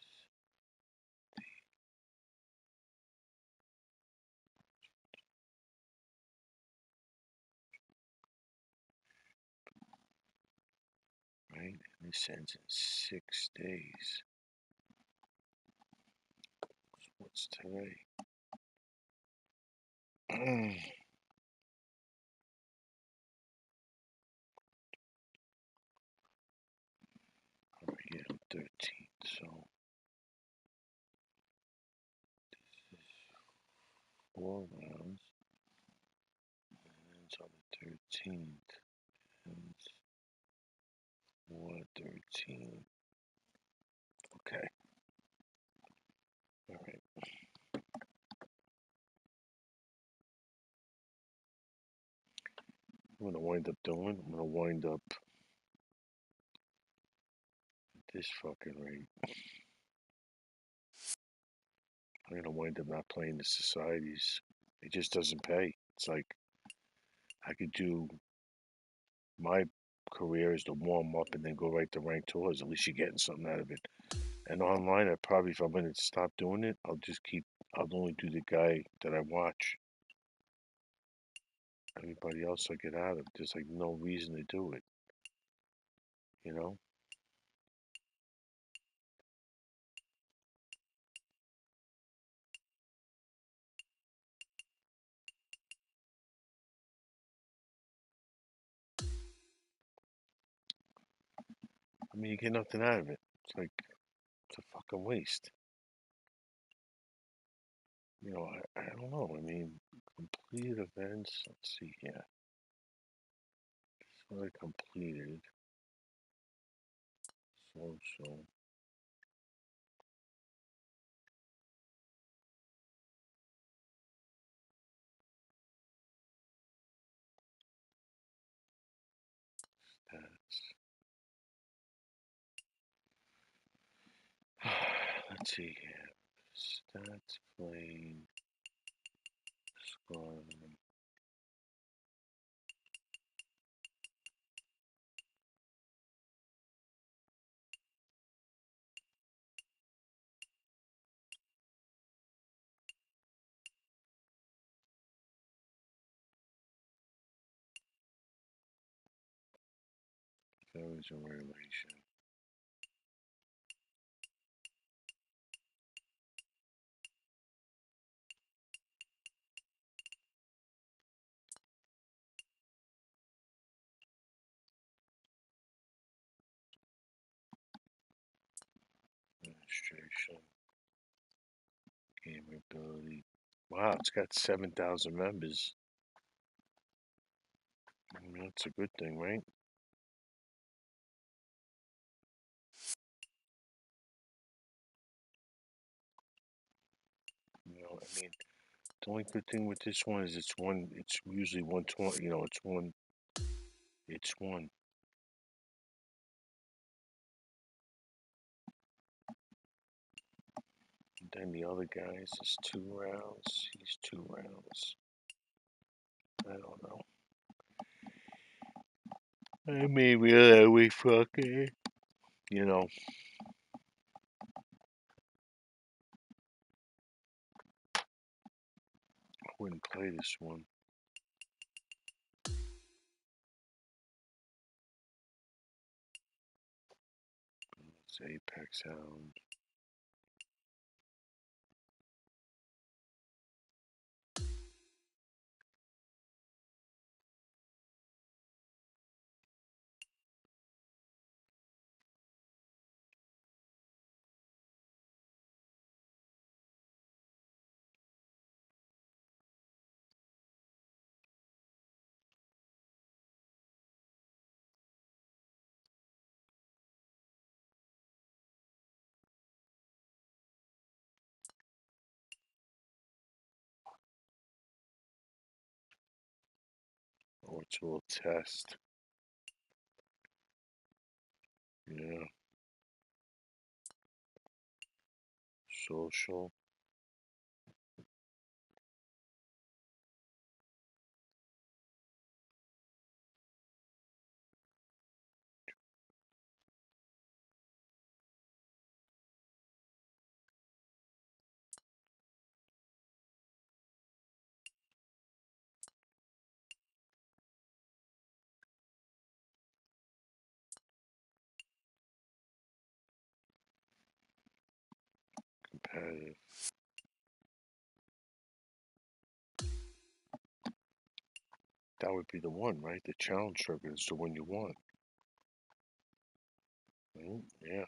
right? And this ends in 6 days. So what's today? Alright, yeah, 13th. So this is 4 rounds. And it's on the 13th. And 4/13. Okay. Alright. I'm gonna wind up at this fucking rate. I'm gonna wind up not playing the societies. It just doesn't pay. It's like I could do my career is to warm up and then go right to ranked tours. At least you're getting something out of it. And online, I probably, if I'm gonna stop doing it, I'll only do the guy that I watch. Everybody else I get out of. There's like no reason to do it. You know? I mean, you get nothing out of it. It's a fucking waste. You know, I don't know. I mean, completed events. Let's see here. So I completed. Social. Stats. Let's see here. Stats played. Scoring. There is a relation. Administration. Gamerability. Wow, it's got 7,000 members. I mean, that's a good thing, right? You know, I mean, the only good thing with this one is it's usually 120, you know, it's one. And then the other guys is 2 rounds. He's 2 rounds. I don't know. I mean, we fucking, you know. I wouldn't play this one. It's Apex Hound. it's a little test. Yeah. Social. Competitive. That would be the one, right? The challenge circuit is the one you want. Yeah.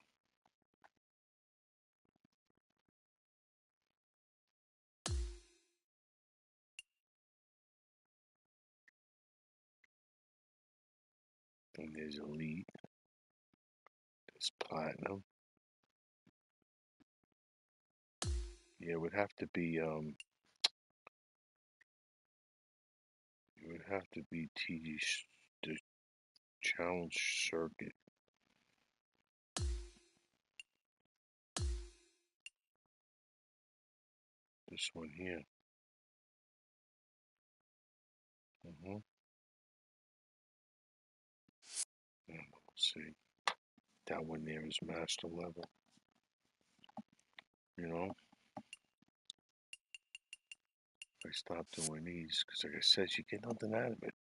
And there's elite. There's platinum. Yeah, it would have to be it would have to be the challenge circuit. This one here. Let's see. That one there is master level. You know, I stopped doing these because, like I said, you get nothing out of it.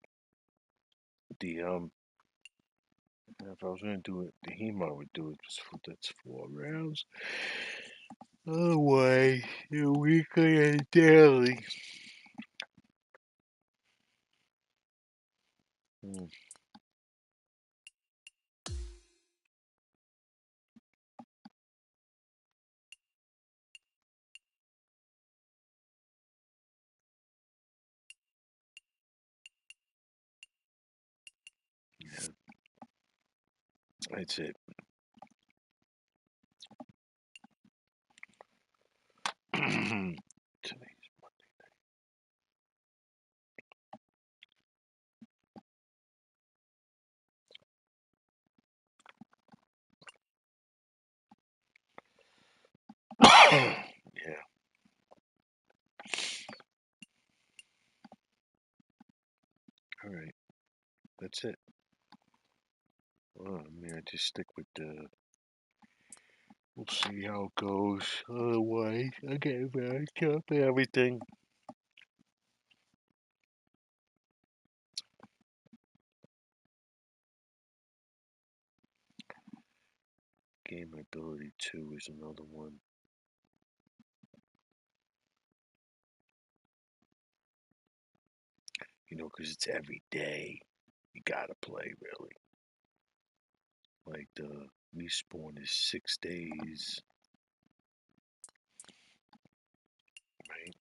If I was gonna do it, the HEMA I would do it. That's 4 rounds. Otherwise, weekly and daily. Hmm. Yeah, that's it. Today's Monday. Yeah, all right. That's it. Well, I mean, I just stick with the. We'll see how it goes. Otherwise, I get back up and everything. Gamerability 2 is another one. You know, because it's every day. You gotta play, really. Like the respawn is 6 days, right?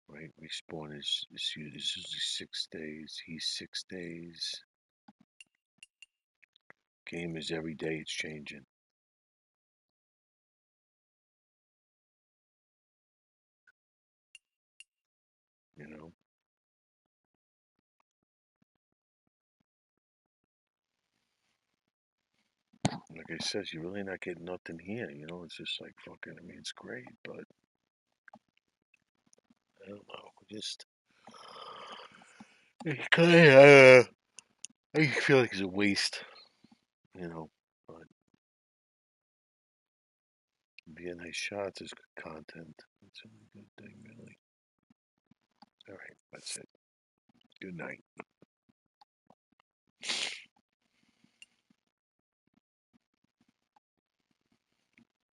Right? Respawn is usually 6 days. He's 6 days. Game is every day. It's changing. You know. Like I said, you're really not getting nothing here. You know, it's just like fucking. I mean, it's great, but I don't know. Just it kind of. I feel like it's a waste. You know, but being nice shots is good content. It's a really good thing, really. All right, that's it. Good night.